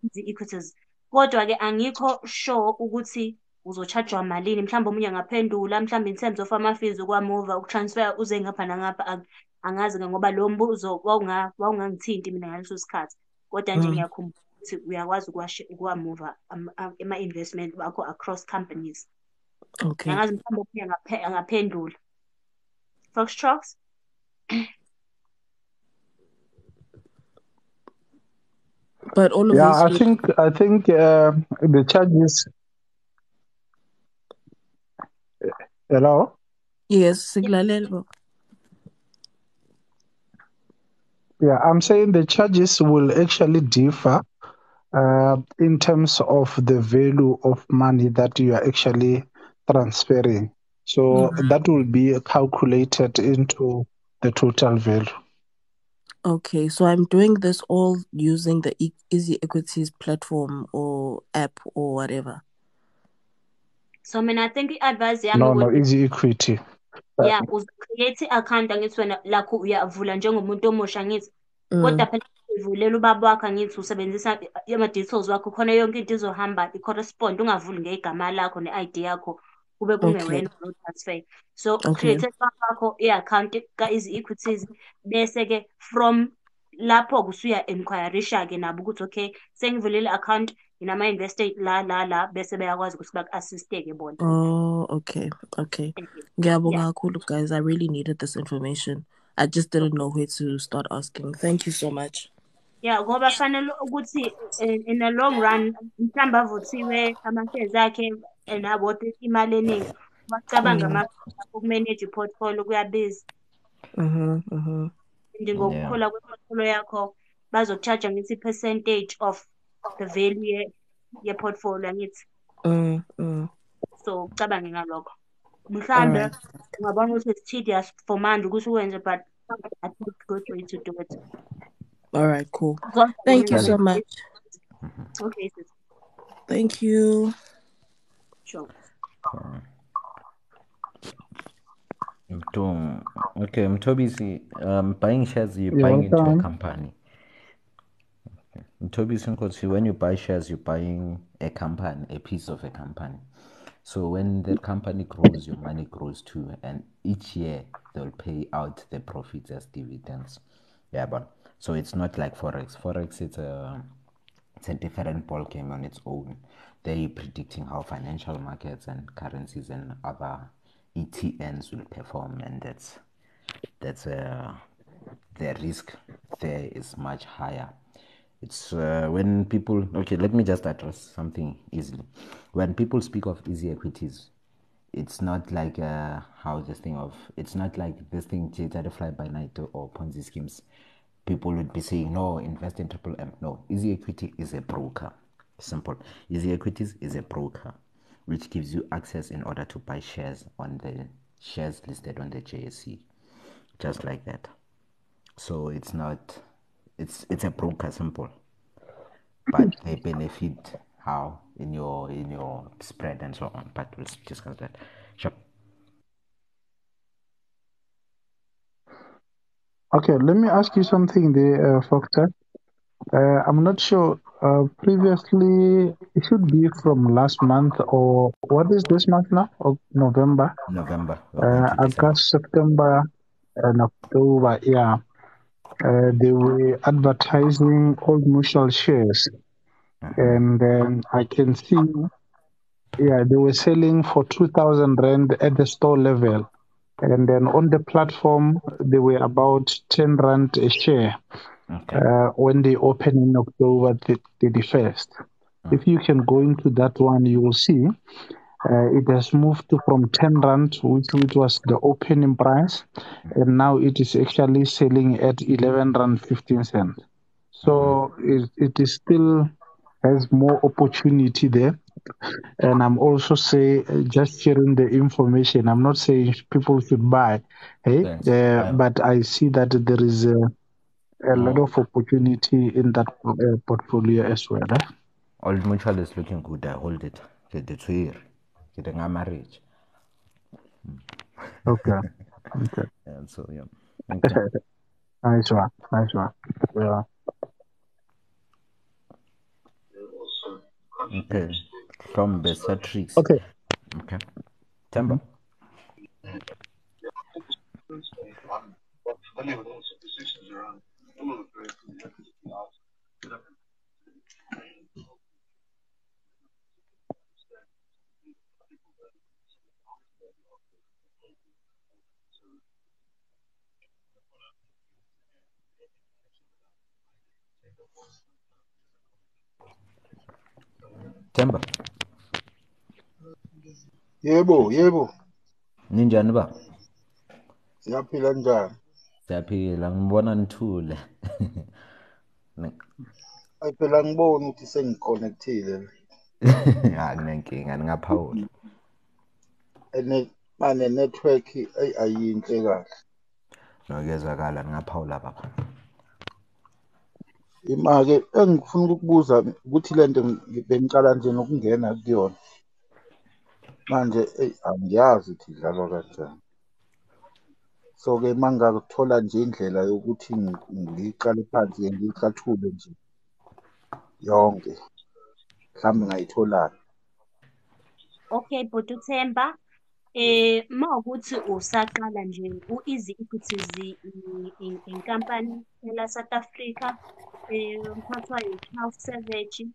Easy Equities. Kodwa-ke angikho sure ukuthi uzo-charge-wa malini. Mhlawumbe omunye angaphendula mhlawumbe in terms of ama-fees ukwamuva ukutransfer uze ngapha nangapha angazi-ke ngoba lo mbuzo wawungangithinti mina ngaleso sikhathi. Kodwa nje ngiyakhumbula ukuthi uyakwazi ukuwamuva ama-investment wakho across companies. Okay. Angazi mhlawumbe omunye angaphendula. Foxtrot? But all of Yeah, this. I think the charges. Hello. Yes, Siglalelo. Yeah, I'm saying the charges will actually differ in terms of the value of money that you are actually transferring. So that will be calculated into the total value. Okay, so I'm doing this all using the Easy Equities platform or app or whatever. So I think i-advice yami No, Easy Equity. Yeah, create i-account angithi wena lakho uyavula njengomuntu omusha angithi. Kodwa phela uvulela ubaba wakho angithi usebenzisa ama-details wakho khona yonke into izohamba i-correspond, ungavuli ngegama lakho ne-ID yakho kube kungewena no-transfer. So create wakho i-account ka-Easy Equities bese-ke from lapho kusuya enquirisha-ke nabo ukuthi okay sengivulile i-account nginama-investor la bese beyakwazi ukuthi baku-assiste-ke bona. Oh, okay. Ngiyabonga kakhulu, guys. I really needed this information. I just didn't know where to start asking. Thank you so much. Yeah, ngoba fanele ukuthi in the long run mhlawumbe avuthiwe ama-shares akhe nabodwa imali eningi bacabanga ukumanage i-portfolio kuyabiza. Ngokukhula kwe-portfolio yakho bazoku-charge ngithi i-percentage of the value ye-portfolio angithi. So ucabange ngalokho. Mhlawumbe ungabona ukuthi it's tedious for manje ukuthi ukwenze, but I think it's good for you to do it. All right, cool. Thank you so much. Okay, sis. Thank you. Sure. Okay, Mthobisi, buying shares, you're buying into a company. Mthobisi, when you buy shares, you're buying a company, a piece of a company. So when that company grows, your money grows too, and each year they'll pay out the profits as dividends. Yeah, but so it's not like Forex. Forex, it's a different ball game on its own. They're predicting how financial markets and currencies and other ETNs will perform, and that's the risk there is much higher. It's when people, okay, let me just address something easily. When people speak of Easy Equities, it's not like it's not like this thing, fly by night or Ponzi schemes. People would be saying, no, invest in Triple M. No, Easy Equity is a broker. Simple. Easy Equities is a broker, which gives you access in order to buy shares on the shares listed on the JSE, just like that. So it's not, it's a broker, simple. But they benefit how in your spread and so on. But we'll discuss that. Sure. Okay, let me ask you something there, Foxer. I'm not sure. Previously, it should be from last month, or what is this month now? Or November? November. August, September, and October. Yeah. They were advertising Old Mutual shares. And then I can see, they were selling for 2,000 Rand at the store level. And then on the platform, they were about 10 Rand a share. Okay. When they open in October 31st. If you can go into that one, you will see it has moved from 10 Rand, which was the opening price, and now it is actually selling at 11 Rand 15 cents. So it is still has more opportunity there. And I'm also just sharing the information. I'm not saying people should buy, but I see that there is a lot of opportunity in that portfolio as well. Old Mutual is looking good. I hold it. Get the two-year. Get a marriage. Okay. Okay. And so, yeah. Okay. Nice one. Nice one. Yeah. Okay. From Besatrix. Okay. Okay. Temba. Temba. Yebo. Ninjani ba? Siyaphila njani? Siyaphila, ngibona nithule. Ayi phela ngibona ukuthi sengiconnectile Kunenkinga, ningaphawula. mane network ayinhle kahle. Nokezwakala, ningaphawula baba. Ima-ke engifuna ukukubuza ukuthi lento bengicala nje nokungena kuyona. Manje angiyazi ukuthi idlalwa kanjani. So-ke mangakuthola nje indlela yokuthi ngiyiqale phansi ngiyicathule nje yonke. Mhlawumbe ngayitholani. Okay, bhuti uThemba, mawukuthi usaqala nje u-Easy Equities inkampani la South Africa, umphathi wayo uCharles Savage.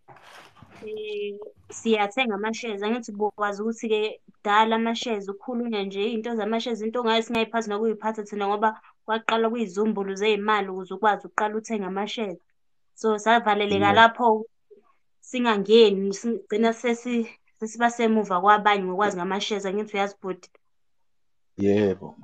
Siyathenga ama-shares. Angithi bokwazi ukuthi-ke kudala ama-shares ukukhulunywa nje iy'nto zama-shares, into singayiphathi nokuyiphatha thina ngoba kwaqala kuy'izumbulu zey'mali ukuze ukwazi ukuqala uthenga ama-shares. So savaleleka lapho singangeni, sigcina sesiba semuva kwabanye ngokwazi ngama-shares. Angithi uyazi bhuti? Yebo.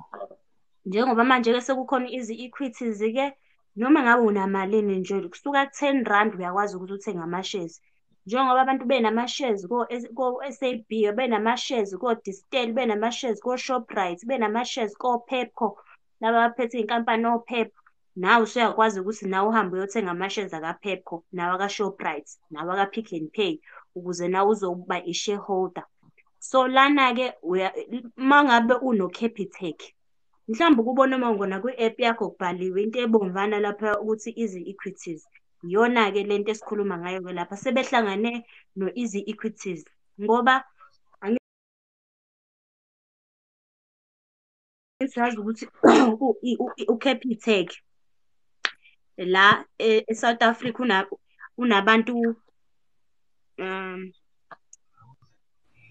Njengoba manje-ke sekukhona Easy Equities-ke, noma ngabe unamalini nje kusuka ku-R10 uyakwazi ukuthi uthenge ama-shares. Njengoba abantu benama-shares ko-SAB, benama-shares ko-Distel, benama-shares ko-Shoprite, benama-shares ko-Pepco, laba abaphethe iy'nkampani o-Pep. Nawe usuyakwazi ukuthi nawe uhambe uyothenga ama-shares aka-Pepco, nawe aka-Shoprite, nawe aka-Pick n Pay, ukuze nawe uzoba i-shareholder. So lana-ke uma ngabe uno-Capitec, mhlawumbe ukubona uma ungona kwi-app yakho kubhaliwe into ebomvana lapha ukuthi Easy Equities. Iyona-ke lento esikhuluma ngayo-ke lapha, sebehlangane no-Easy Equities ngoba siyazi ukuthi u-Capitec la e-South Africa unabantu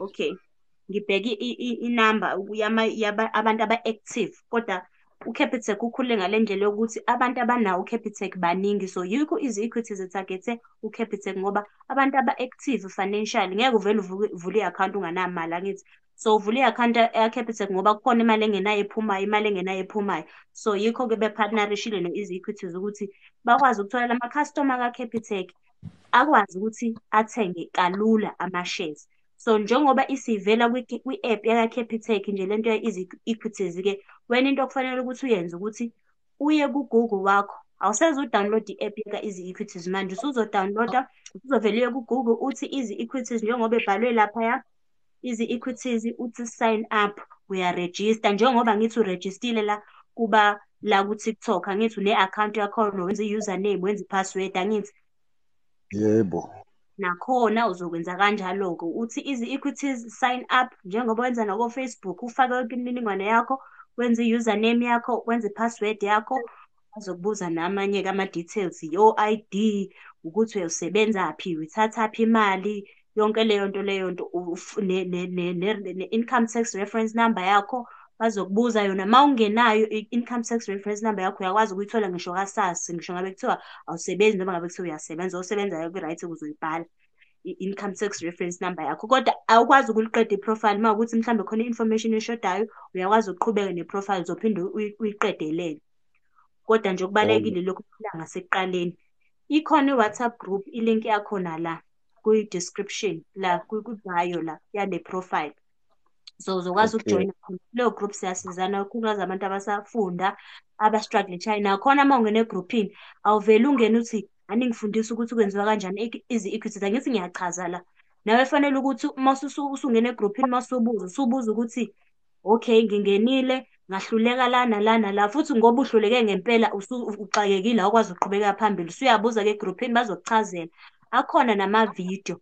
okay, ngibheke inamba abantu aba-active, kodwa u-Capitec ukhule ngale ndlela yokuthi abantu abanawo u-Capitec baningi. So yikho Easy Equities ethagethe u-Capitec ngoba abantu aba-active financially ngeke uvele uvule i-account unganamali, angithi? So uvula i-account ya-Capitec ngoba kukhona imali engenayo ephumayo, imali engenayo ephumayo. So yikho-ke be-partnerishile no-Easy Equities ukuthi bakwazi ukuthola ama-customer ka-Capitec akwazi ukuthi athenge kalula ama-shares. So njengoba isivela kwi-app yaka-Capitec nje lento ya-Easy Equities-ke, wena into okufanele ukuthi uyenze ukuthi uye ku-Google wakho. Awuseze udownload i-app yaka-Easy Equities manje, usuzo-download-a, uzovele uye ku-Google uthi Easy Equities njengoba ebhalwe laphaya, Easy Equities, uthi sign up, uyarejista. Njengoba ngithi urejistile la kuba la ku-TikTok, angithi une-account yakhona, wenza i-username, wenza i-password, angithi? Yebo. Nakhona uzokwenza kanjalo-ke, uthi Easy Equities sign up njengoba wenza nako-Facebook, ufake yonke imininingwane yakho, wenze i-username yakho, wenze i-password yakho. Bazokubuza namanye-ke ama-details, yo-ID, ukuthi uyosebenzaphi, uyithathaphi imali, yonke leyo nto ne-income tax reference number yakho. Bazokubuza yona uma ungenayo i-income tax reference number yakho, uyakwazi ukuyithola ngisho ka-SARS, ngisho ngabe kuthiwa awusebenzi noma ngabe kuthiwa uyasebenza, osebenzayo ku-right uzoyibhala i-income tax reference number yakho. Kodwa awukwazi ukuliqeda i-profile uma ukuthi mhlawumbe khona i-information eshodayo, uyakwazi ukuqhubeka ne-profile uzophinde uyiqedelele. Kodwa nje okubalekile lokhu ngasekuqaleni. Ikhona i-WhatsApp group, ilink yakhona la kwi-description la kwi-bio la yale profile. So uzokwazi ukujoyina khona kuleyo group, siyasizana kakhulukazi abantu abasafunda, aba-struggle-ishayo. Nakhona uma ungena egruphini awuvele ungene uthi aningifundisa ukuthi kwenziwa kanjani izi-equities. Angithi ngiyachaza la. Nawe fanele ukuthi uma usungena egruphini usubuza ukuthi okay, ngingenile ngahluleka lana lana la, futhi ngoba uhluleke ngempela uxakekile awukwazi ukuqhubeka phambili. Usuyabuza-ke egruphini bazokuchazela. Akhona namavidiyo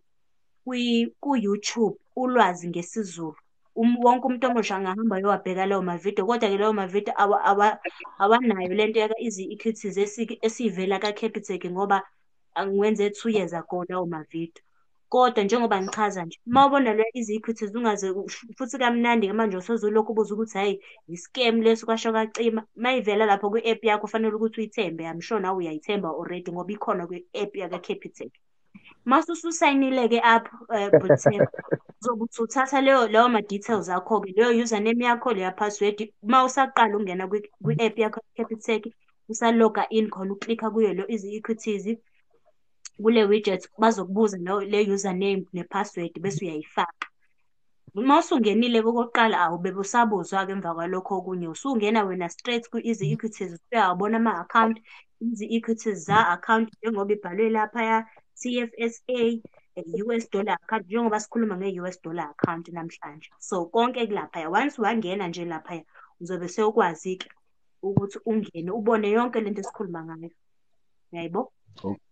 ku-YouTube ulwazi ngesiZulu. Wonke umuntu omusha angahamba ayowabheka lawo mavidiyo, kodwa-ke lawo mavidiyo awanayo lento izi-equities esivela ka-Capitec ngoba angiwenze 2 years ago lawo mavidiyo. Kodwa njengoba ngichaza nje, uma ubona le izi-equities ungaze futhi kamnandi-ke manje usozolokhu ubuza ukuthi hhayi i-scam leso kwasho kwacima. Uma ivela lapho kwi-app yakho kufanele ukuthi uyithembe. I'm sure nawe uyayithemba already ngoba ikhona kwi-app yaka-Capitec. Mase ususayinile-ke apho Buthemba, uzobe usuthatha lawo ma-details akho-ke, leyo username yakho, leya password. Uma usaqala ukungena kwi-app yakho Capitec, usaloga in khona, uklikha kuyo izi-equities, kule widget bazokubuza le username ne-password bese uyayifaka. Uma usungenile kokuqala awube busabuzwa-ke emva kwalokho okunye. Usungena wena straight ku-easy-equities, usuyawabona ama-account, izi-equities za-account njengoba ibhalwe laphaya, TFSA, US dollar account, njengoba sikhuluma nge-US dollar account namhlanje. So konke kulaphaya. Once wangena nje laphaya uzobe sewukwazi-ke ukuthi ungene ubone yonke lento esikhuluma ngayo. Yayibo?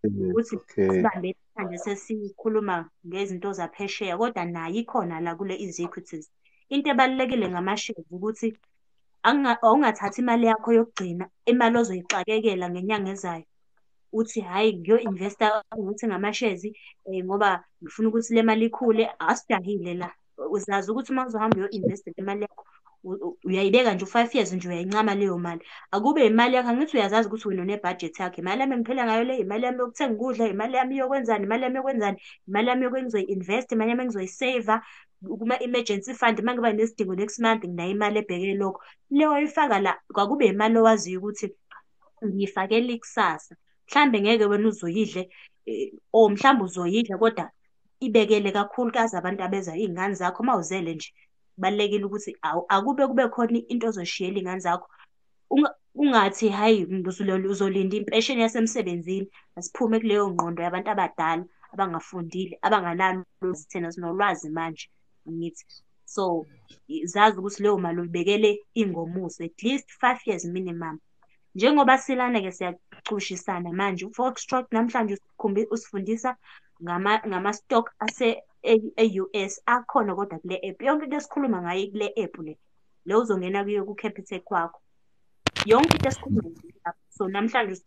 Ukuthi sibambe manje sesikhuluma ngezinto zaphesheya, kodwa nayo ikhona la kule easy-equities. Into ebalulekile ngama-shares ukuthi awungathathi imali yakho yokugcina, imali ozoyixakekela ngenyanga ezayo. Uthi hhayi ngiyo-investa ukuthi ngama-shares ngoba ngifuna ukuthi le mali ikhule. Asidahile la. Uzazi ukuthi uma uzohamba uyo-investa le mali yakho uyayibeka nje u-5 years nje uyayincama leyo mali. Akube imali yakho, angithi uyazazi ukuthi wena une-budget yakho. Imali yami engiphila ngayo le, imali yami yokuthenga ukudla, imali yami yokwenzani, imali yami yokwenzani, imali yami engizoyi-investa, imali yami engizoyiseva kuma-emergency fund. Uma ngiba nesidingo next month nginayo imali ebheke lokho. Le oyifaka la kwakube imali owaziyo ukuthi ngiyifakela ikusasa. Mhlambe ngeke wena uzoyidle or mhlambe uzoyidla, kodwa ibekele kakhulukazi abantu abeza iy'ngane zakho. Uma uzele nje kubalulekile ukuthi kube khona into ozoshiyela iy'ngane zakho. Ungathi hhayi uzolinda impesheni yasemsebenzini. Asiphume kuleyo ngqondo yabantu abadala abangafundile, abanganalo ulwazi. Thina sinolwazi manje, ngithi. So zazi ukuthi leyo mali uyibekele ingomuso at least 5 years minimum. Njengoba silana-ke siyacushisana manje, uFoxtrot namhlanje usifundisa ngama-stock e-US akhona kodwa kule app. Yonke into esikhuluma ngayo kule app le uzongena kuyo ku-Capitec kwakho. Yonke into esikhuluma ngayo. So namhlanje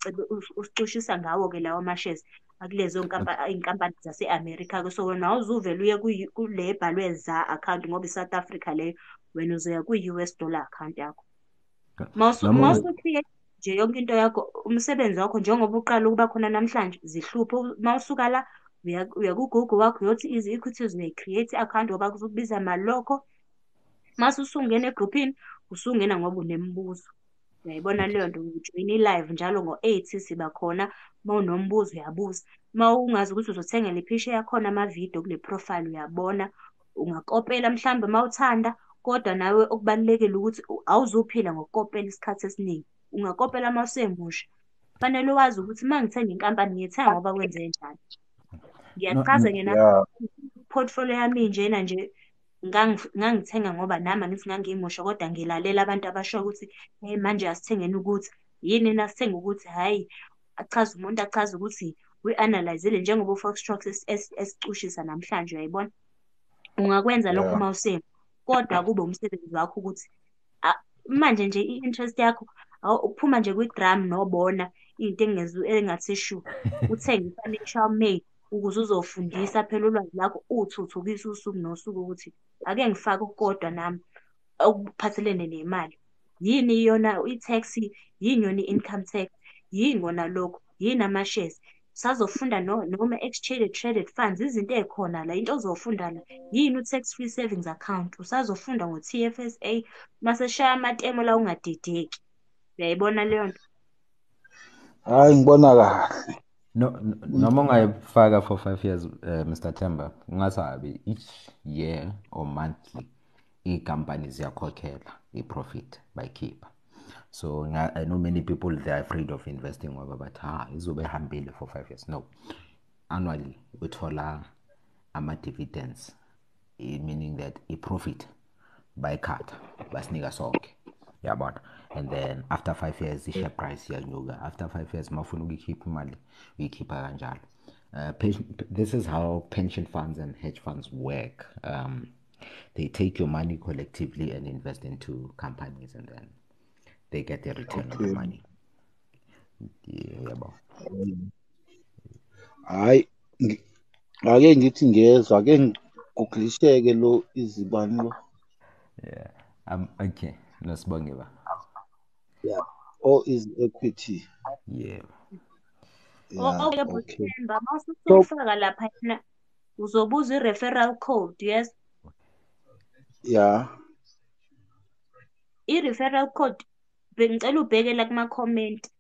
usicushisa ngawo-ke lawo ma-shares akulezo iy'nkampani zase-America-ke. So wena awuzuvele uye kule ebhalwe za account ngoba i-South Africa leyo, wena uzoya kwi-US dollar account yakho. Mawusu-create nje yonke into yakho, umsebenzi wakho njengoba uqala ukuba khona namhlanje zihluphe. Uma usuka la uya ku-Google wakho uyothi izi-equities uyayi-create i-account ngoba kuzokubiza mali lokho. Mase usungena egruphini usungena ngoba unemibuzo. Uyayibona leyo nto, ujoyina i-live njalo ngo-8 siba khona. Uma unombuzo uyabuza. Uma ungazi ukuthi uzothenga lephi yakhona amavidiyo kule profile uyabona. Ungakopela mhlawumbe uma uthanda, kodwa nawe okubalulekile ukuthi awuzuphila ngokukopela isikhathi esiningi. Ungakopela uma usemusha. Kufanele wazi ukuthi uma ngithenga inkampani ngiyithenga ngoba kwenze njani. Ngiyachaza ngena portfolio yami njena nje ngangithenga ngoba nami angithi ngangimusha, kodwa ngilalela abantu abasho ukuthi manje asithengeni ukuthi yini nasithenga ukuthi hhayi umuntu achaze ukuthi uyi-analyze-ile njengoba uFoxtrot esicushisa namhlanje. Uyayibona, ungakwenza lokho uma usemusha, kodwa kube umsebenzi wakho ukuthi manje nje i-interest yakho ukuphuma nje kwi-gram nobona into engathishu uthenge i-financial mail ukuze uzofundisa phela ulwazi lakho uthuthukise usuku nosuku ukuthi ake ngifake ukukodwa nami okuphathelene nemali. Yini yona i-tax, yini yona i-income tax, yini ngona lokho, yini ama-shares. Usazofunda noma exchange traded funds, izinto ey'khona la. Into ozofunda la yini u-tax free savings account. Usazofunda ngo-TFSA mase shaya amatemo la ungadideki. Uyayibona leyo nto? Hhayi ngibona kahle. Noma ungayifaka for 5 years, Mr. Themba, ungasabi each year or monthly iy'nkampani ziyakhokhela i-profit bayikhipha. So I know many people, they are afraid of investing over, but izobe hambile for 5 years. No, annually uthola ama-dividends, meaning that i-profit bayikhatha basinika sonke, yabona. And then after 5 years the share price iyanyuka. After 5 years mawufuna ukuyikhipha imali uyikhipha kanjalo. This is how pension funds and hedge funds work. They take your money collectively and invest into companies, and then they get a return on the money. Yabo. Hayi, ake ngithi ngezwe, ake ngiguglisheke lo izibani lo. Yeah. Okay. Nosibongela. Yeah. Or is equity. Yeah. Yeah. Okay, Okay. Buthemba, So, mawusufaka lapha uzobuza i-referral code, yes? yeah. I-referral code bengicela ubheke la kuma-comment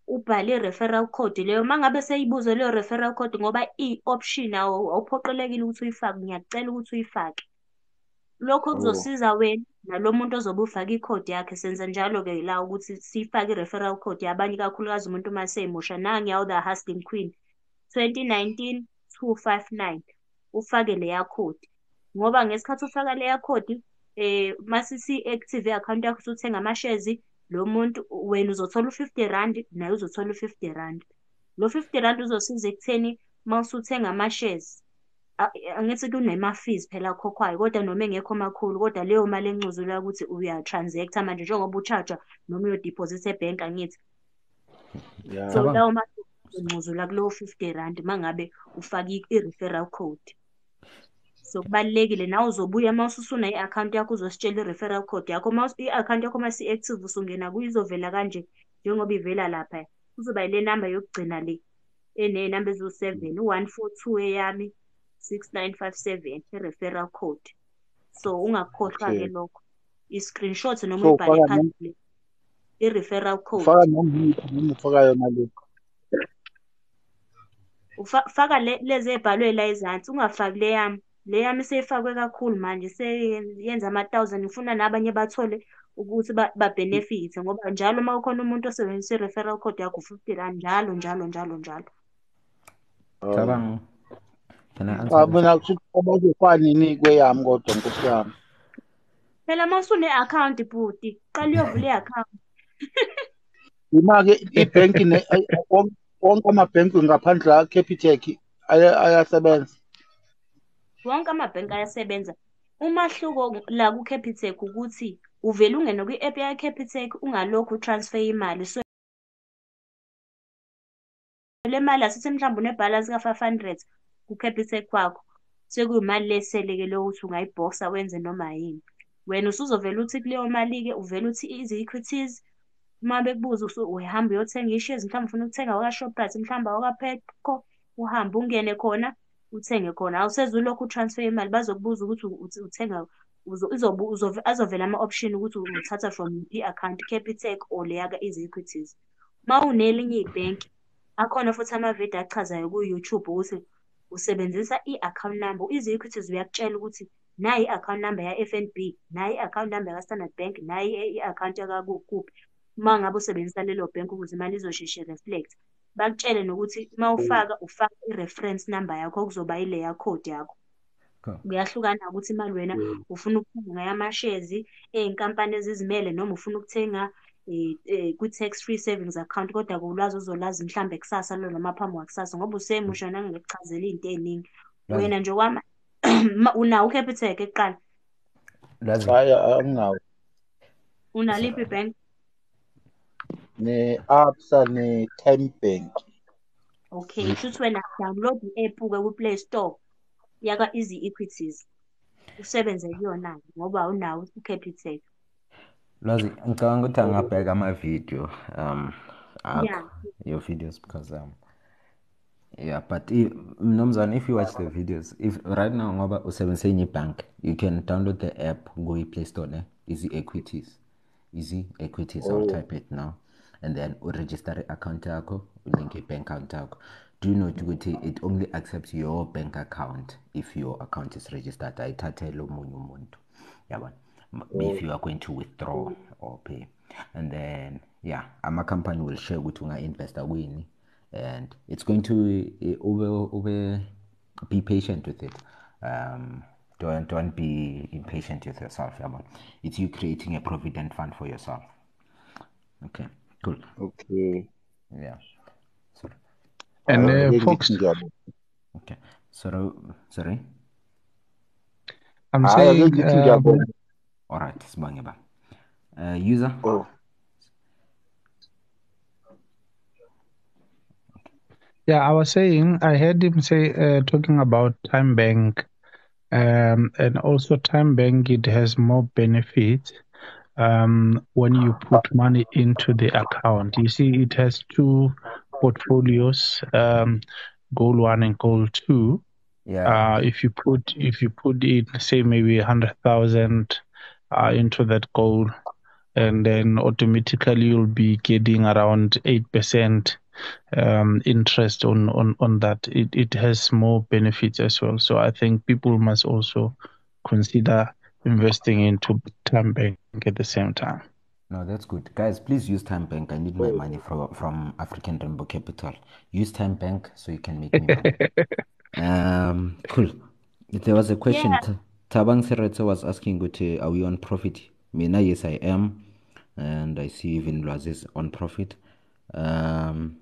ubhale i-referral code leyo. Uma ngabe seyibuze leyo referral code, ngoba i-option awuphoqelekile ukuthi uyifake, ngiyakucela ukuthi uyifake. Lokho kuzosiza wena nalo muntu ozobe ufaka ikhodi yakhe. Senza njalo-ke la ukuthi siyifake i-referral code yabanye, ikakhulukazi umuntu uma seyimusha. Nangiyawu the Hustling Queen 2019-259 ufake leya khodi, ngoba ngesikhathi ufaka leya khodi masisi-active i-account yakho usuthenga ama-shares, lo muntu wena uzothola u-R50 naye uzothola u-R50. Lo R50 uzosiza ekutheni mawusuthenga ama-shares, angithi kunema-fees phela akhokhwayo, kodwa noma engekho makhulu, kodwa leyo mali encuzula ukuthi uya-transact manje njengoba u-charge-a noma uyo-deposit ebhenki angithi. Yeah. So lawo mali uncuzula kulowo R50 mangabe ufake i-referral code. So kubalulekile nawe uzobuya mawususuna i-account yakho uzositshela i-referral code yakho. I-account yakho masi-active usungena kuyo izovela kanje njengoba ivela lapha. Kuzoba ile number yokugcina le eney'namba eziwu-7, 142 eyami 6957 i-referral code. So ungakukhohlwa-ke lokho. I-screenshot noma So uyibhale ufaka phansi le i-referral code. ufaka noma ufaka yona le. Faka lezi ey'bhalwe la ezansi, ungafaki le yami. Le yami seyifakwe kakhulu manje, seyenza ama-1,000. Ngifuna nabanye bathole ukuthi ba-benefit, ngoba njalo uma kukhona umuntu osebenzisa i-referral code yakho u-R50 njalo. Cabang, can I answer this? Mina kusukuzofana nini kweyami kodwa nkosi yami. Phela mawusune-account bhuti, qala uyovula i-account. Ima-ke ibhenki wonke amabhenki ngaphandle ka-Capitec ayasebenza. Wonke amabhenki ayasebenza. Umahluko la ku-Capitec ukuthi uvele ungene kwi-app ya-Capitec ungalokhu utransfer imali. So le mali asithi mhlawumbe une-balance ka-R500 ku-Capitec kwakho, sekuyimali lesele-ke leyo ukuthi ungayibhoksa wenze noma yini. Wena usuzovela uthi kuleyo mali-ke uvele uthi izi-equities. Uma bekubuza uhamba uyothenga i-shares, mhlawumbe ufuna ukuthenga waka-Shoprite, mhlawumbe waka-Petco, uhambe ungene khona uthenge khona. Awuseze ulokhu utransfer imali, bazokubuza ukuthi uthenga, azovela ama-option ukuthi uthatha from i-account Capitec or leya ka-Easy-Equities. Uma unelinye ibhenki, akhona futhi amavidiyo achazayo ku-YouTube ukuthi usebenzisa i-account number. Easy-Equities uyakutshela ukuthi nayi i-account number ya-FNB, nayi i-account number yaka-Standard Bank, nayi i-account yakakuphi. Uma ngabe usebenzisa lelo bhenki ukuze imali izosheshe reflect, bakutshele nokuthi uma ufaka i-reference number yakho okuzoba ileya code yakho. Kuyahlukana ukuthi imali wena ufuna ukuthenga ngayo ama-shares ey'nkampani ezizimele noma ufuna ukuthenga kwi-tax free savings account, kodwa kulwazi uzolazi mhlambe kusasa lolo maphambi kwakusasa, ngoba usemusha nangikuchazela iy'nto ey'ningi. Wena nje unawo u-Capitec ekuqala? Hayi, anginawo. Unaliphi ibhenki? Ne-Absa ne-TymeBank. Okay, shuthi wena download i-app-ke ku-Play Store yaka-Easy-Equities usebenze kuyona ngoba awunawo u-Capitec. Lwazi, ngicabanga ukuthi angabheka ama-video Yeah. your videos, because yeah, but Mnumzane, if you watch the videos, if right now ngoba usebenzisa enye bank, you can download the app, go Play Store, Easy-Equities. Easy-Equities, I'll type it now, and then register account yakho, link bank account yakho. Do you know ukuthi it only accepts your bank account if your account is registered? Ayithathele omunye umuntu, yabona. If you are going to withdraw or pay. and then yeah, my company will share with unga investor win, and it's going to over be patient with it. Don't be impatient with yourself, yeah, man. It's you creating a provident fund for yourself. Okay, cool. Okay. Yeah. So, And Ake Fox, ngithi ngiyabonga. okay. So, sorry. I'm Hayi ake saying, ngithi ngiyabonga. All right, sibonge ba. User. Oh, yeah, I was saying, I heard him say, talking about Time Bank, and also Time Bank, it has more benefits when you put money into the account. You see, it has two portfolios, goal one and goal two. Yeah. If you put in, say, maybe 100,000 into that goal, and then automatically you'll be getting around 8% interest on that. It has more benefits as well. So I think people must also consider investing into Time Bank at the same time. No, that's good. Guys, please use Time Bank. I need my money from African Rainbow Capital. Use Time Bank so you can make me money. Cool. There was a question. Yeah. Tabang Seretso was asking, are we on profit? Mina, yes, I am. And I see even Lwaz is on profit. And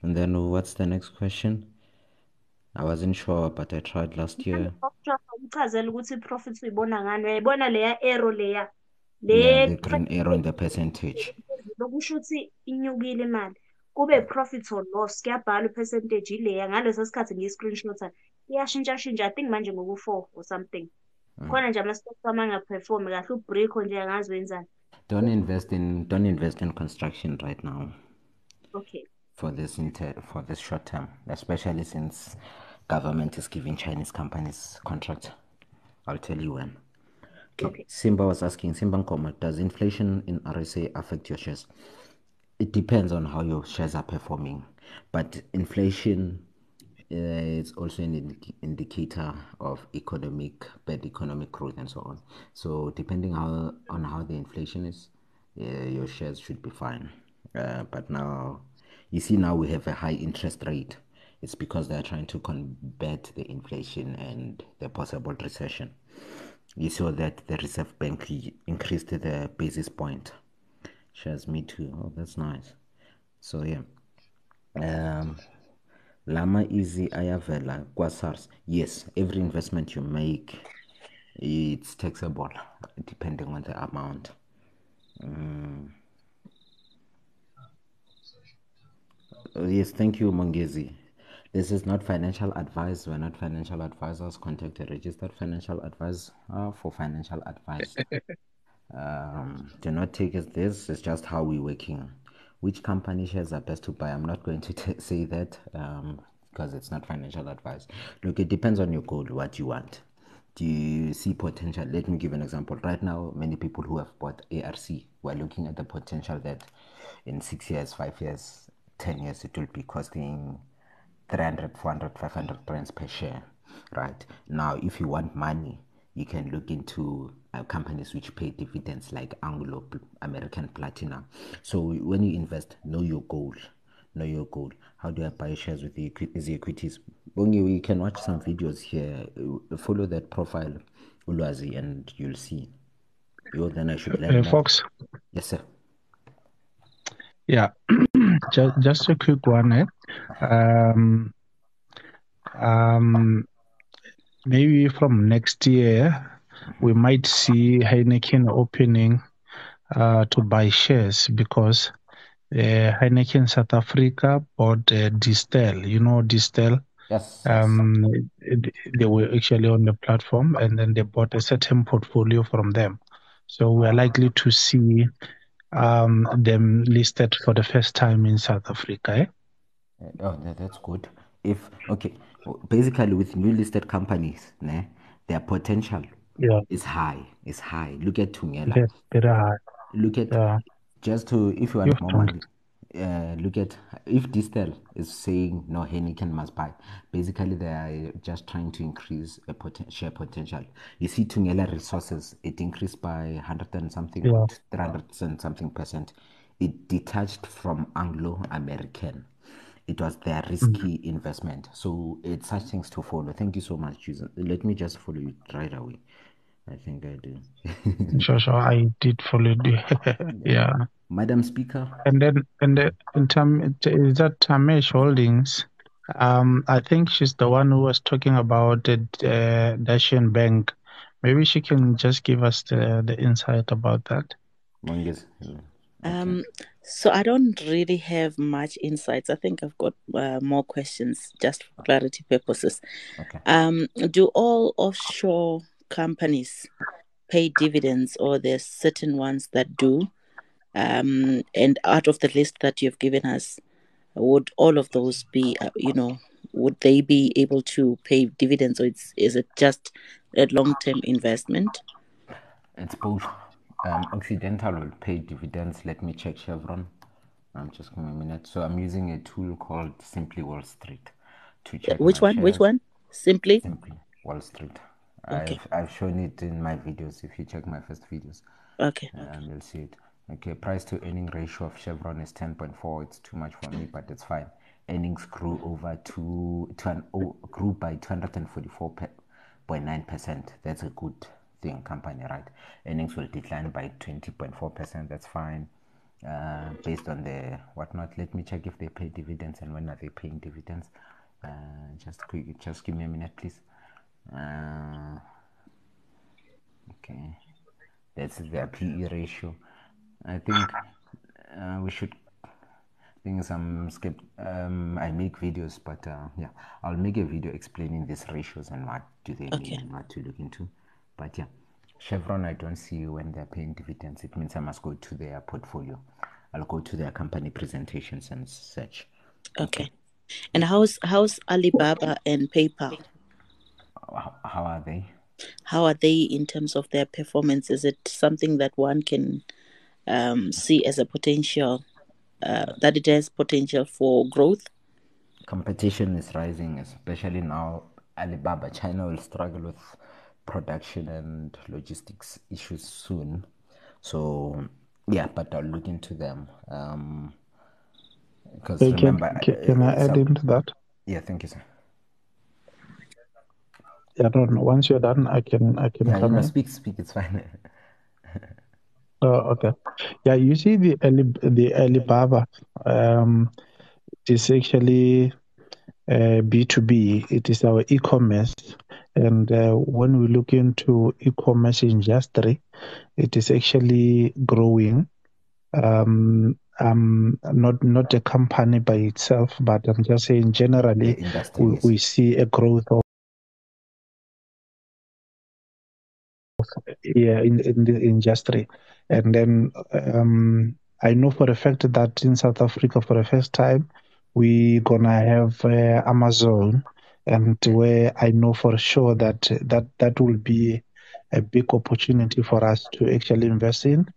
then what's the next question? I wasn't sure, but I tried last year. Uchazela ukuthi i-profit uyibona ngani, uyayibona leya arrow leya Yeah, the le green arrow in the percentage. lokusho ukuthi inyukile imali kube profit or loss kuyabhala i-percentage ileya ngaleso sikhathi ngiyi-screenshot iyashintsha I think manje ngoku-4 or something. Khona nje ama-stocks ami angaperform kahle, uBrico nje angazi wenzani. Don't invest in construction right now. Okay. For this short term, especially since government is giving Chinese companies contracts. I'll tell you when. Okay. Simba was asking, Simba Nkoma, does inflation in RSA affect your shares? It depends on how your shares are performing, but inflation is also an indicator of bad economic growth and so on. So depending on how the inflation is, your shares should be fine. But now, you see, now we have a high interest rate. It's because they're trying to combat the inflation and the possible recession. You saw that the Reserve Bank increased the basis point. Shares me too. Oh, that's nice. So yeah. Lama Easy Ayavela Kwasars. Yes, every investment you make, it's taxable depending on the amount. Yes, thank you, Mongezi. This is not financial advice. We're not financial advisors. Contact a registered financial advisor for financial advice. Do not take it this. It's just how we're working. Which company shares are best to buy? I'm not going to say that because it's not financial advice. Look, it depends on your goal, what you want. Do you see potential? Let me give an example. Right now, many people who have bought ARC were looking at the potential that in 6 years, 5 years, 10 years, it will be costing 300, 400, 500 rands per share. Right now, if you want money, you can look into companies which pay dividends like Anglo American Platinum. So when you invest, know your goal. Know your goal. How do I buy shares with the equities? Bongi, you can watch some videos here. Follow that profile, Ulwazi, and you'll see. Then I should learn more. Fox. Yes, sir. Yeah, just a quick one. Maybe from next year, we might see Heineken opening to buy shares because Heineken South Africa bought Distel. You know Distel? Yes. They were actually on the platform and then they bought a certain portfolio from them. So we are likely to see them listed for the first time in South Africa. Oh, that's good. Basically with new listed companies, their potential is high. It's high. Look at Tungela. Yes, very high. Look at if you want more money. look at if Distel is saying no, Heineken must buy. Basically, they are just trying to increase a share potential. You see, Tungela Resources, it increased by 100 and something, Yeah. 300 and something percent. It detached from Anglo American. It was their risky investment. So it's such things to follow. Thank you so much, Susan. Let me just follow you right away. I think I do. Sure. I did follow you. Yeah. Madam Speaker. And then, in term, is that Tamesh Holdings? I think she's the one who was talking about the Dacian Bank. Maybe she can just give us the insight about that. Monges. So I don't really have much insights. I think I've got more questions just for clarity purposes. Okay. Do all offshore companies pay dividends, or there's certain ones that do? And out of the list that you've given us, would all of those be, would they be able to pay dividends, or is it just a long-term investment? It's both. Occidental will pay dividends. Let me check Chevron. Just give me a minute. So I'm using a tool called Simply Wall Street to check Which my one? shares. Which one? Simply Wall Street. Okay. I've shown it in my videos. If you check my first videos, Okay. you'll see it. Okay, price to earning ratio of Chevron is 10.4. It's too much for me, but it's fine. Earnings grew grew by 244.9%. That's a good thing, company, right? Earnings will decline by 20.4%. That's fine. Based on the whatnot. Let me check if they pay dividends and when are they paying dividends. Just give me a minute, please. Okay, that's their PE ratio. I think we should. Things I'm skip. I make videos, but yeah, I'll make a video explaining these ratios and what do they mean and what to look into. But yeah, Chevron, I don't see when they're paying dividends. It means I must go to their portfolio. I'll go to their company presentations and such. Okay. And how's Alibaba and PayPal? How are they? How are they in terms of their performance? Is it something that one can see as a potential, that it has potential for growth? Competition is rising, especially now. Alibaba, China will struggle with production and logistics issues soon. So yeah, but I'll look into them. Because remember, can I add into that? Yeah, thank you, sir. Yeah, I don't know. Once you're done, I can come in. Speak. It's fine. Oh, okay. Yeah, you see the Alibaba, it is actually B2B. It is our e-commerce, and when we look into e-commerce industry, it is actually growing. Not a company by itself, but I'm just saying generally, we see a growth of in the industry. And then I know for a fact that in South Africa, for the first time, we're gonna have Amazon, and where I know for sure that will be a big opportunity for us to actually invest in,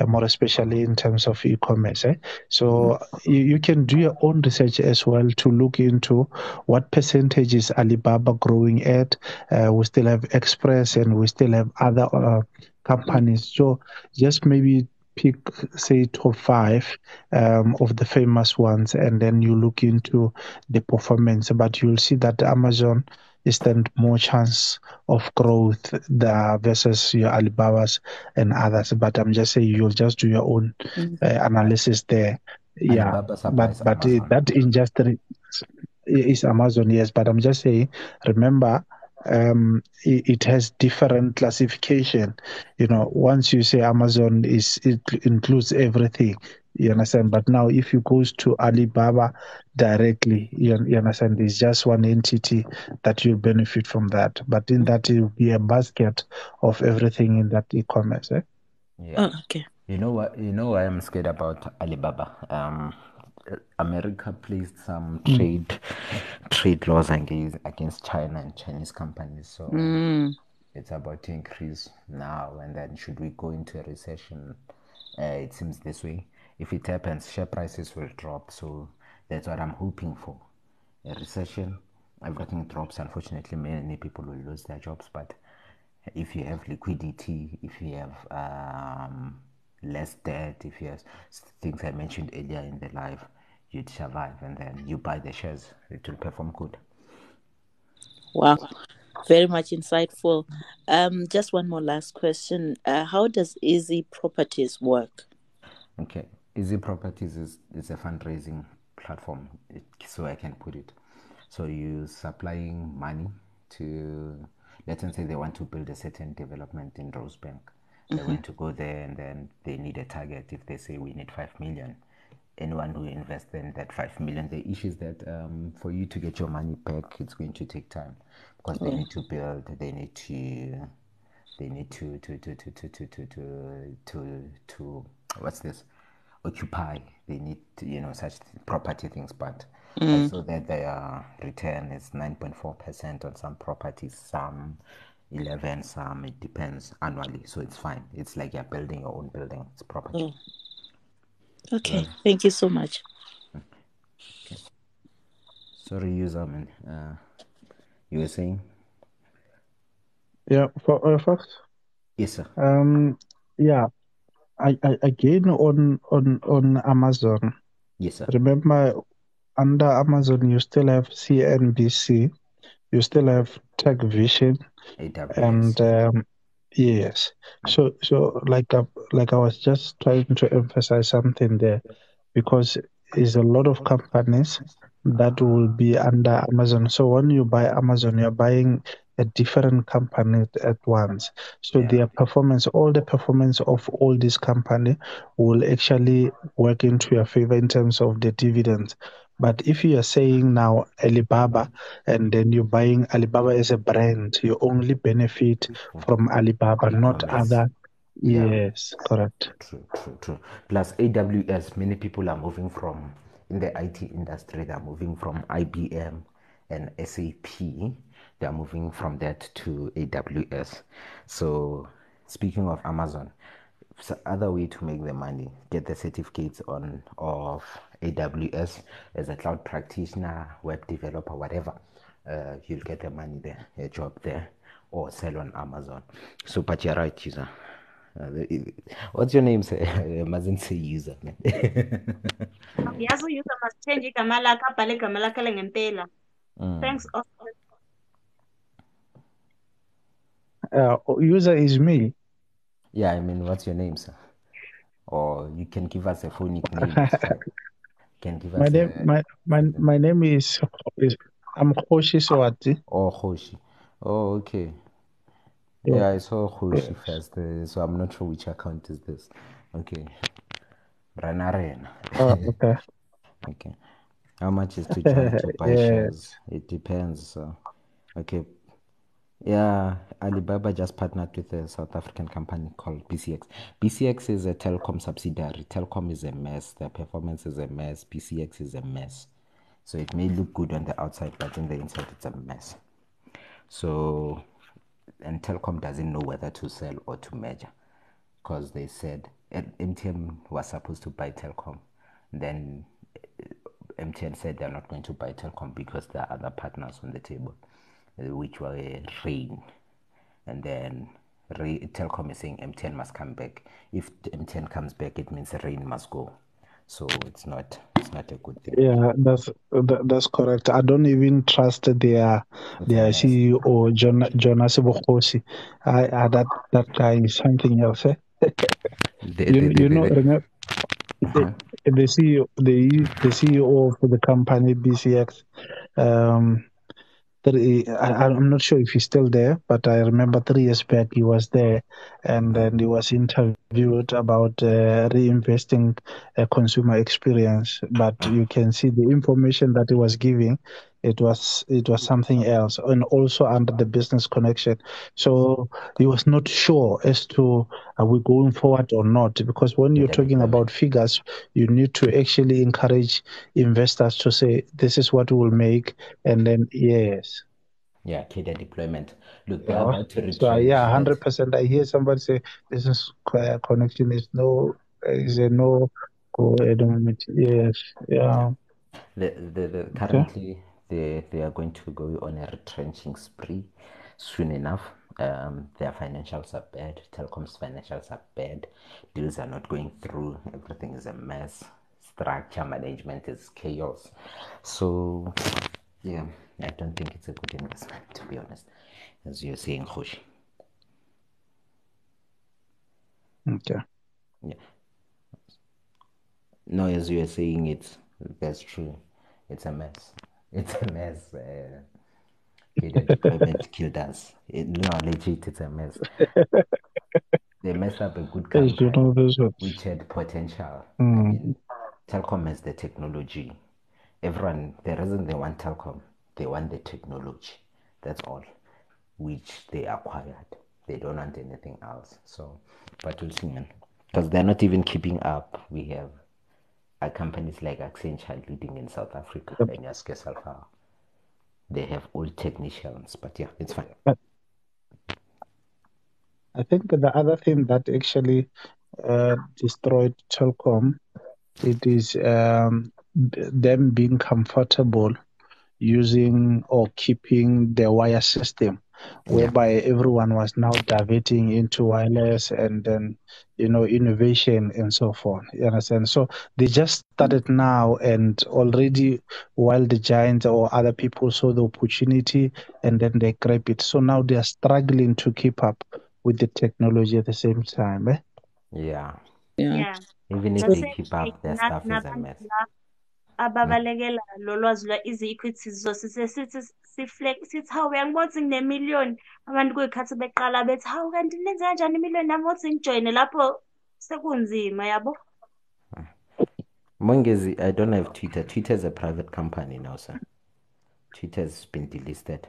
more especially in terms of e-commerce. So you can do your own research as well to look into what percentage is Alibaba growing at. We still have Express and we still have other companies. So just maybe pick, say, top 5 of the famous ones, and then you look into the performance. But you'll see that Amazon stand more chance of growth versus your Alibabas and others. But I'm just saying you'll just do your own analysis there. Yeah, but that industry is Amazon, yes. But I'm just saying, remember, it has different classification. Once you say Amazon it includes everything. You understand? But now, if you goes to Alibaba directly, you understand, it's just one entity that will benefit from that. But in that, it will be a basket of everything in that e-commerce. Yeah. Oh, okay. You know what? Why I'm scared about Alibaba. America placed some trade laws against China and Chinese companies. So it's about to increase now. And then, should we go into a recession, It seems this way. If it happens, share prices will drop. So that's what I'm hoping for. A recession, everything drops. Unfortunately, many people will lose their jobs. But if you have liquidity, if you have less debt, if you have things I mentioned earlier in the live, you'd survive, and then you buy the shares. It will perform good. Wow, very much insightful. Just one more last question. How does Easy Properties work? Okay, Easy Properties is a fundraising platform, so I can put it. So you supplying money to, let's say they want to build a certain development in Rosebank. They're going to go there and then they need a target. If they say we need 5 million, anyone who invests in that 5 million, the issue is that for you to get your money back, it's going to take time because they need to build, they need to what's this, occupy, they need to, such property things. But I saw that their return is 9.4% on some properties, some 11, some it depends, annually. So it's fine, it's like you're building your own building, it's property. Okay, thank you so much. Okay. Sorry, user man, you were saying? Yeah, for first. Yes, sir. Yeah, I again on Amazon. Yes, sir. Remember, under Amazon, you still have CNBC, you still have Tech Vision, AWS. and yes. So like I was just trying to emphasize something there, because there's a lot of companies that will be under Amazon. So when you buy Amazon, you're buying a different company at once. So Yeah. their performance, all the performance of all these companies will actually work into your favor in terms of the dividends. But if you are saying now Alibaba, and then you're buying Alibaba as a brand, you only benefit from Alibaba, not E-commerce. other. Yeah. Yes, correct. True. Plus AWS, many people are moving from, in the IT industry, they're moving from IBM and SAP. They're moving from that to AWS. So speaking of Amazon, it's other way to make the money, get the certificates of AWS as a cloud practitioner, web developer, whatever. You'll get the money there, a job there, or sell on Amazon. So, but you're right, user. What's your name, sir? I mustn't say user, man. Yazi user must change igama lakhe abhale igama lakhe lengempela. Thanks, Oscar. User is me. Yeah, I mean, what's your name, sir? Or you can give us a phone nickname. It's fine. Can give us my name is I'm Khoshi Swati. Oh, Khoshi. Oh, okay. Yeah, I saw Khoshi first, so I'm not sure which account is this. Okay. Ranarena. Okay. Okay. How much is to join to buy shares? It depends. So, okay. Yeah, Alibaba just partnered with a South African company called BCX. BCX is a telecom subsidiary. Telecom is a mess. Their performance is a mess. BCX is a mess. So it may look good on the outside, but in the inside, it's a mess. So, and Telkom doesn't know whether to sell or to merge, because they said MTN was supposed to buy Telkom. Then MTN said they're not going to buy Telkom because there are other partners on the table, which were Rain. And then Telkom is saying MTN must come back. If MTN comes back, it means Rain must go. So it's not a good thing. Yeah, that's correct. I don't even trust their CEO Jonas Bokhosi. That guy is something else. Eh? Remember, the CEO of the company BCX. I'm not sure if he's still there, but I remember 3 years back he was there, and then he was interviewed about reinvesting a consumer experience. But you can see the information that he was giving, it was something else, and also under the business connection. So he was not sure as to are we going forward or not, because when you're talking about figures, you need to actually encourage investors to say this is what we'll make, and then yes. Yeah, cadre deployment. Look, they're about to retrench. So yeah, 100%. I hear somebody say business connection is no is a no go at the moment. Yes, yeah. Currently, they are going to go on a retrenching spree soon enough. Their financials are bad. Telkom's financials are bad. Deals are not going through. Everything is a mess. Structure management is chaos. So, yeah, I don't think it's a good investment, to be honest, as you're saying, Khoshi. Okay. Yeah. No, as you are saying, that's true. It's a mess. It's a mess. Data deployment killed us. No, legit, it's a mess. They messed up a good Yes, you company know this one. which had potential. I Mm. mean, Telkom has the technology. Everyone, the reason they want Telkom, they want the technology. That's all, which they acquired. They don't want anything else. So, but we'll see, man. Because they're not even keeping up. We have companies like Accenture leading in South Africa Yep. and ask yourself how. They have old technicians, but yeah, it's fine. But I think the other thing that actually destroyed Telkom, it is them being comfortable using or keeping the wire system, whereby everyone was now diverting into wireless and then, innovation and so forth. You understand? So they just started now, and already while the giants or other people saw the opportunity and then they grab it. So now they are struggling to keep up with the technology at the same time. Yeah. Yeah. Even if Just they say keep up, their stuff is a nabantu mess. ababalekela lolwazi lwa-equity sizobe sithi hawu uyangibona ukuthi nginemiliyoni, abantu kuyikhathi beqala bethi hawu kanti nenze kanjani imiliyoni nami ukuthi ngijoyine, lapho sekunzima yabo. Mongezi, I don't have Twitter. Twitter is a private company now, sir. Twitter has been delisted.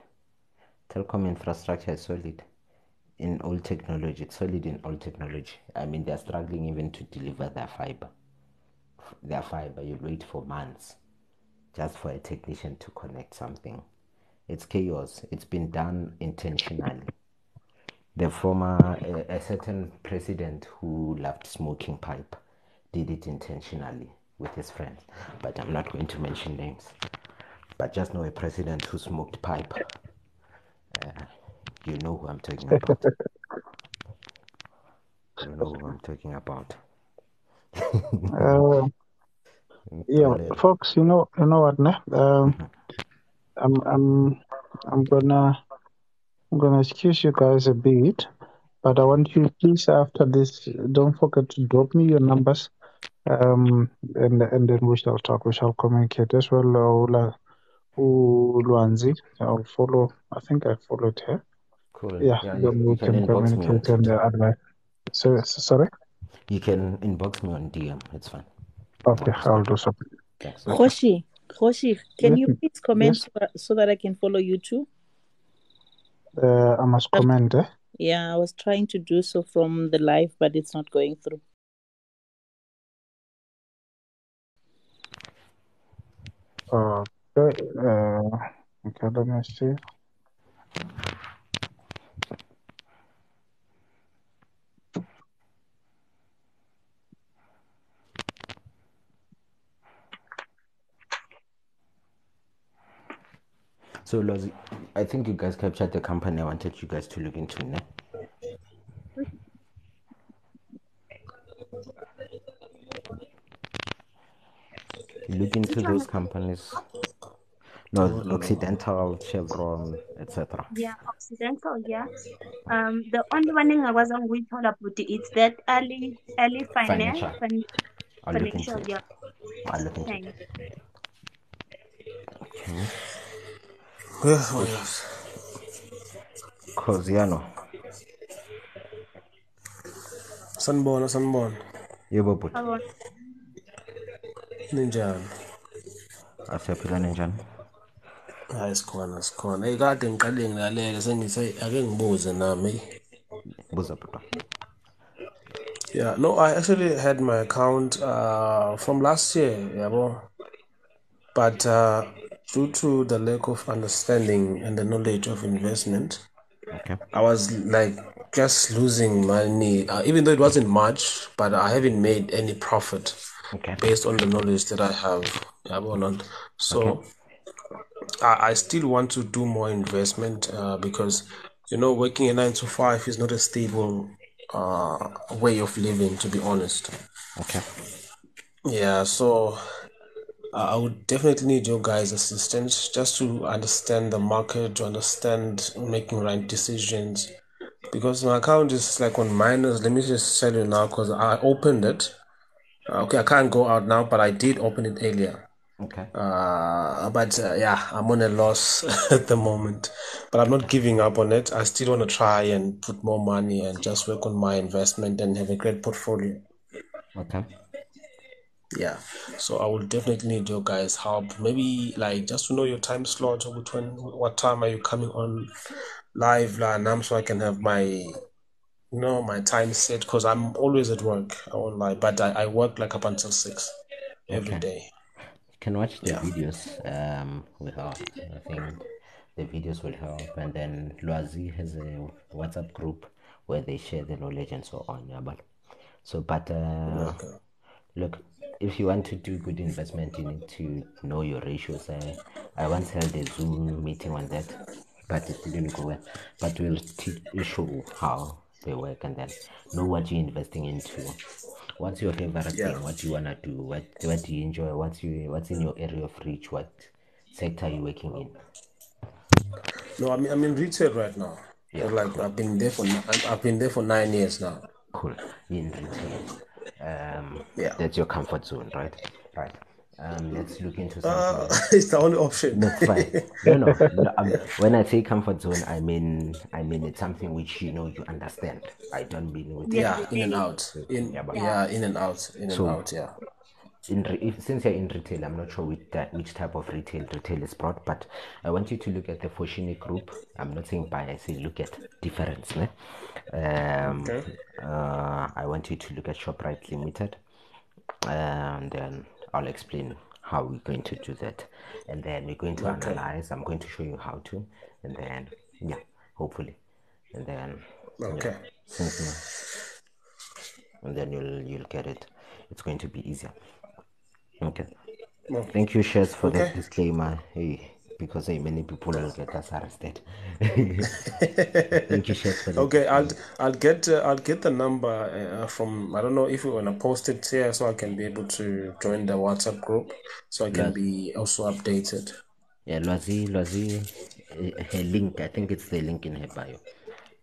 Telkom infrastructure is solid in old technology. It's solid in old technology. I mean, they're struggling even to deliver their fiber. Their fiber, you wait for months just for a technician to connect something. It's chaos. It's been done intentionally. The former, a certain president who loved smoking pipe did it intentionally with his friends, but I'm not going to mention names. But just know a president who smoked pipe. You know who I'm talking about. You know who I'm talking about. Yeah, folks, you know what, nah? I'm gonna excuse you guys a bit, but I want you please after this, don't forget to drop me your numbers, and then we shall talk. We shall communicate as well. Luanzi, I'll follow. I think I followed her. Cool. Yeah, Yeah, then we you can can inbox me on communicate and Twitter. advise. So sorry. You can inbox me on DM. It's fine. Okay, I'll do so. Thanks. Khoshi, can Yes, you please comment yes. so that I can follow you too? I must comment. Yeah, I was trying to do so from the live, but it's not going through. Okay. Okay, let me see. So, Lozi, I think you guys captured the company I wanted you guys to look into, ne? Look into those companies. No, Occidental, Chevron, etc. Yeah, Occidental, yeah. The only one thing I wasn't going to about it's that early finance, Financial. I'll look into financial, it. yeah. I'll look into Thanks. it. Yes. Cosiano. Sanibona. Yebo bhuti. Hello. Ninjani? Asiyaphila ninjani? Hayi sikhona. Hey kade ngiqale ngilalela sengithi ake ngibuze nami. Buza bhuti. Yeah, no, I actually had my account from last year, yabo. But due to the lack of understanding and the knowledge of investment, Okay. I was like just losing money, even though it wasn't much, but I haven't made any profit Okay. based on the knowledge that I have. So I still want to do more investment because, working a 9 to 5 is not a stable way of living, to be honest. Okay. Yeah, so I would definitely need your guys' assistance just to understand the market, to understand making right decisions. Because my account is like on minus. Let me just tell you now, because I opened it. Okay, I can't go out now, but I did open it earlier. Okay. But I'm on a loss at the moment. But I'm not giving up on it. I still want to try and put more money and just work on my investment and have a great portfolio. Okay. Yeah, so I will definitely need your guys' help. Maybe like just to know your time slot, or what time are you coming on live, now, so I can have my my time set, because I'm always at work. I won't lie, but I work like up until 6 every Okay. day. You can watch the Yeah. videos. Will help. I think the videos will help. And then Lwazi has a WhatsApp group where they share the knowledge and so on. Yeah, but Okay. look, if you want to do good investment, you need to know your ratios. I once held a Zoom meeting on that, but it didn't go well. But we'll show how they work, and then know what you're investing into. What's your favorite Yeah. thing? What do you wanna do? What do you enjoy? What's in your area of reach? What sector are you working in? No, I'm in retail right now. Yeah, Like cool. I've been there for 9 years now. Cool. In retail. Yeah. That's your comfort zone, right? Right. Let's look into something. It's the only option. That's fine. No. When I say comfort zone, I mean it's something which you understand. I don't mean with Yeah, in and out. Yeah, but In and out. Yeah. Since you're in retail, I'm not sure which type of retail is brought, but I want you to look at the Foschini group. I'm not saying buy, I say look at difference. Ne? Okay. I want you to look at ShopRite Limited, and then I'll explain how we're going to do that. And then we're going to Okay. analyze. I'm going to show you how to, and then, hopefully. And then, Okay. and then you'll get it. It's going to be easier. Okay. Well, Thank you, Shes, for okay. that disclaimer. Hey, because many people will get us arrested. Thank you, Shes, for that. Okay, I'll get the number from, I don't know if you wanna post it here so I can be able to join the WhatsApp group, so I can be also updated. Yeah, Lwazi, her link. I think it's the link in her bio.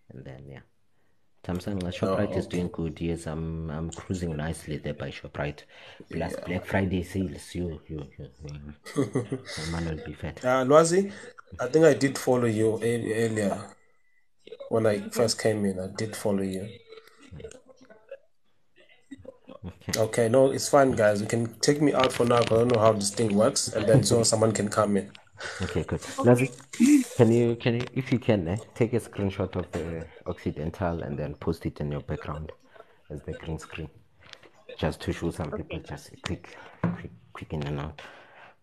And then Tamsang ShopRite is doing good. Yes, I'm cruising nicely there by ShopRite. Plus Black Friday sales. You man will be fat. Lwazi, I think I did follow you earlier when I first came in. I did follow you. Okay, no, it's fine, guys. You can take me out for now because I don't know how this thing works, and then so someone can come in. Okay, good. Lwazi, can you, if you can, take a screenshot of the Occidental and then post it in your background as the green screen, just to show some people just a quick in and out.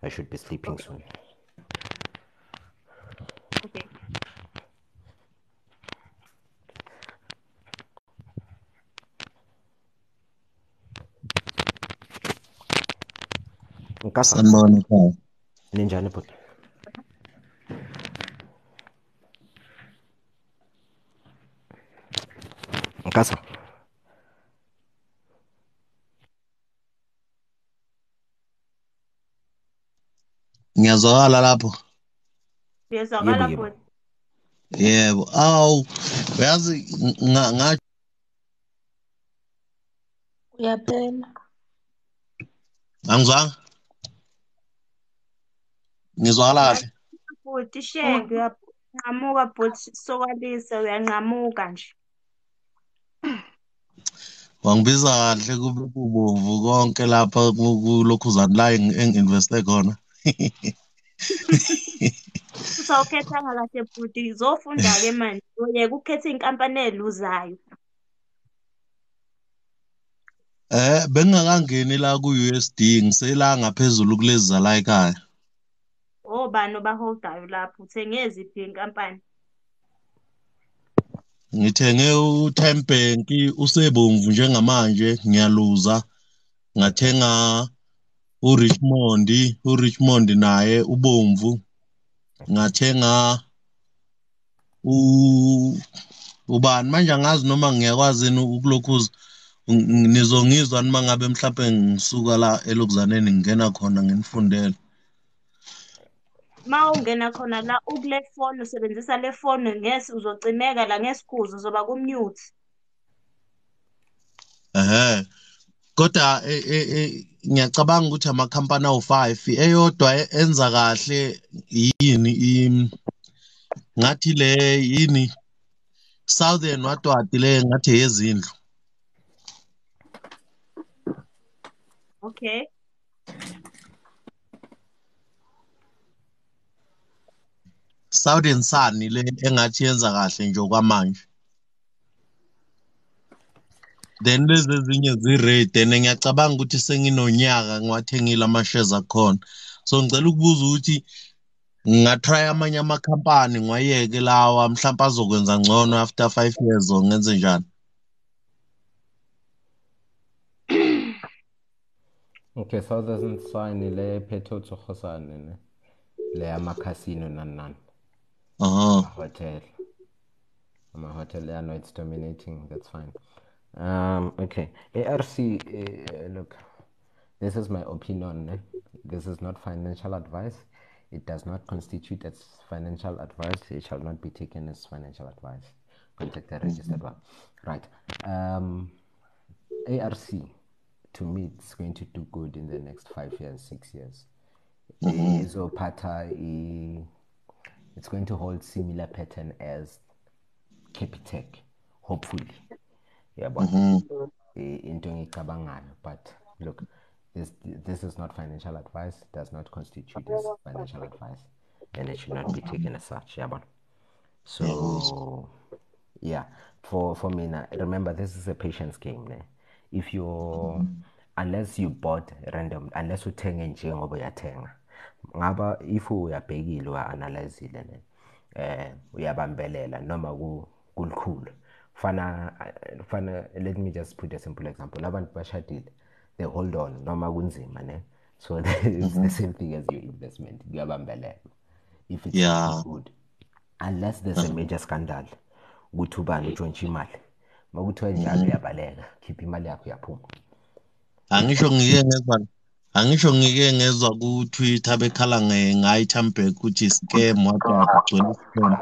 I should be sleeping soon. Okay. Sanibona ekhaya. Ninjani bhuti? Nkasa. Ngiyazwakala lapho. Uyezwakala bhuti? Yebo. Awu, uyazi Uyaphela. angizwanga? Ngizwakala kahle. Bhuti shenge uyanqamuka bhuti, sokwalisa uyanqamuka nje. Wangibiza kahle kube kubovu konke lapha kulokhuzana la engi-investe khona. Usawukhethanga kahle bhuti, zofunda-ke manje, uyeka ukukhetha iy'nkampani ey'luzayo. Bengingakangeni la ku-USD, ngisela ngaphezulu kulezi zala ekhaya. Obani obaholdayo lapho? Uthenge ziphi iy'nkampani? ngithenge u-Time Bank usebomvu njengamanje ngiyaluza. Ngathenga uRichmond naye ubomvu. Ngathenga ubani manje angazi noma ngiyakwazi ukulokhuza nizongizwa noma ngabe mhlawumbe ngisuka la elokuzaneni ngingena khona nginifundele. Ma ungena khona la ukule phone usebenzisa le phone uzocimeka la ngesikhuzo uzoba kumute. Kodwa ngiyacabanga ukuthi amakhampani awu-5 eyodwa enza kahle yini ngathi le yini Southern watwati le ngathi yezindlu. Okay. Southern Sun le engathi yenza kahle nje okwamanje. Then lezi ezinye zi-red and ngiyacabanga ukuthi senginonyaka ngiwathengile ama-shares akhona. So ngicela ukubuza ukuthi ngingatry amanye amakhampani ngiwayeke lawa mhlawumbe azokwenza ngcono after 5 years or ngenze njani? Okay, Southern Sun le phetho tsogosane ne le ama-casino nani. Hotel. Hotel, yeah, no, it's dominating. That's fine. Okay. ARC, look, this is my opinion. This is not financial advice. It does not constitute as financial advice. It shall not be taken as financial advice. Contact the registered one. Right. ARC, to me, it's going to do good in the next 5 years, 6 years. So it's going to hold similar pattern as Capitec, hopefully. Yeah, but but look, this is not financial advice. It does not constitute as financial advice, and it should not be taken as such. Yeah, but so yeah, for me now, remember this is a patience game. If you unless you bought random, unless you tenga nje ngoba uyathenga, ngaba if uyabhekile uya-analyze uyabambelela noma kulukhulu fana let me just put a simple example. Abantu bashadile, they hold on noma kunzima ne, so it's the same thing as your investment. Uyabambelela if it's good, unless there's a major scandal ukuthi ubani utshontsha imali, makuthiwa njalo uyabaleka, khipha imali yakho yaphuma. Angisho ngike ngezwa ku Twitter bekhala ngayi-Time Bank ukuthi scam waqala kugcwele scam.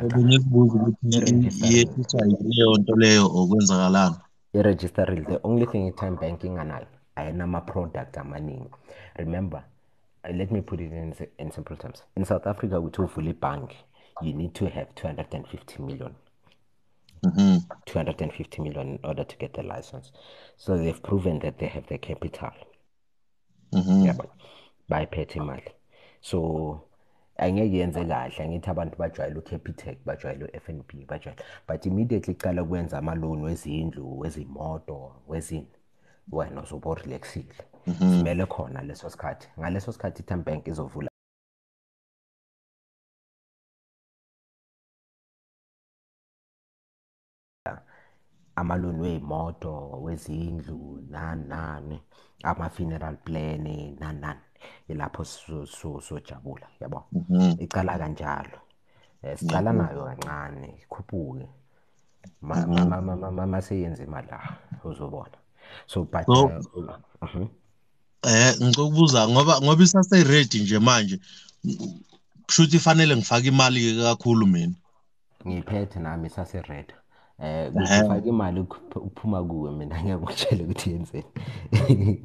Bengizibuza ukuthi yethiswa yileyo nto leyo okwenzakalana. I-register, the only thing i-Time Banking anayo ayinama-product amaningi. Remember, let me put it in simple terms. In South Africa, ukuthi uvule ibhanki, you need to have 250 million. 250 million in order to get the license. So they've proven that they have the capital. Yeah, but bayiphethe imali. So angeke yenze kahle, angithi abantu bajwayele uCapitec, bajwayele uFNB, bajwayele, but immediately qala kwenza ama-loan wezindlu, wezimoto, wezini, wena uzobe relaxile. Simele khona leso sikhathi. Ngaleso sikhathi i-Time Bank izovula amaloni wey'moto, wezindlu, nani, ama-funeral plan, nani. Ilapho sojabula, yabo. Icala kanjalo. Sicala nayo kancane, ikhuphuke. Maseyenza imali la, uzobona. So, but ngikubuza ngoba isase-ready nje manje. Kusho ukuthi fanele ngifake imali kakhulu mina. Ngiphethe nami isase-ready. Ufake imali uphuma kuwe, mina ngeke ngitshele ukuthi yenzeni.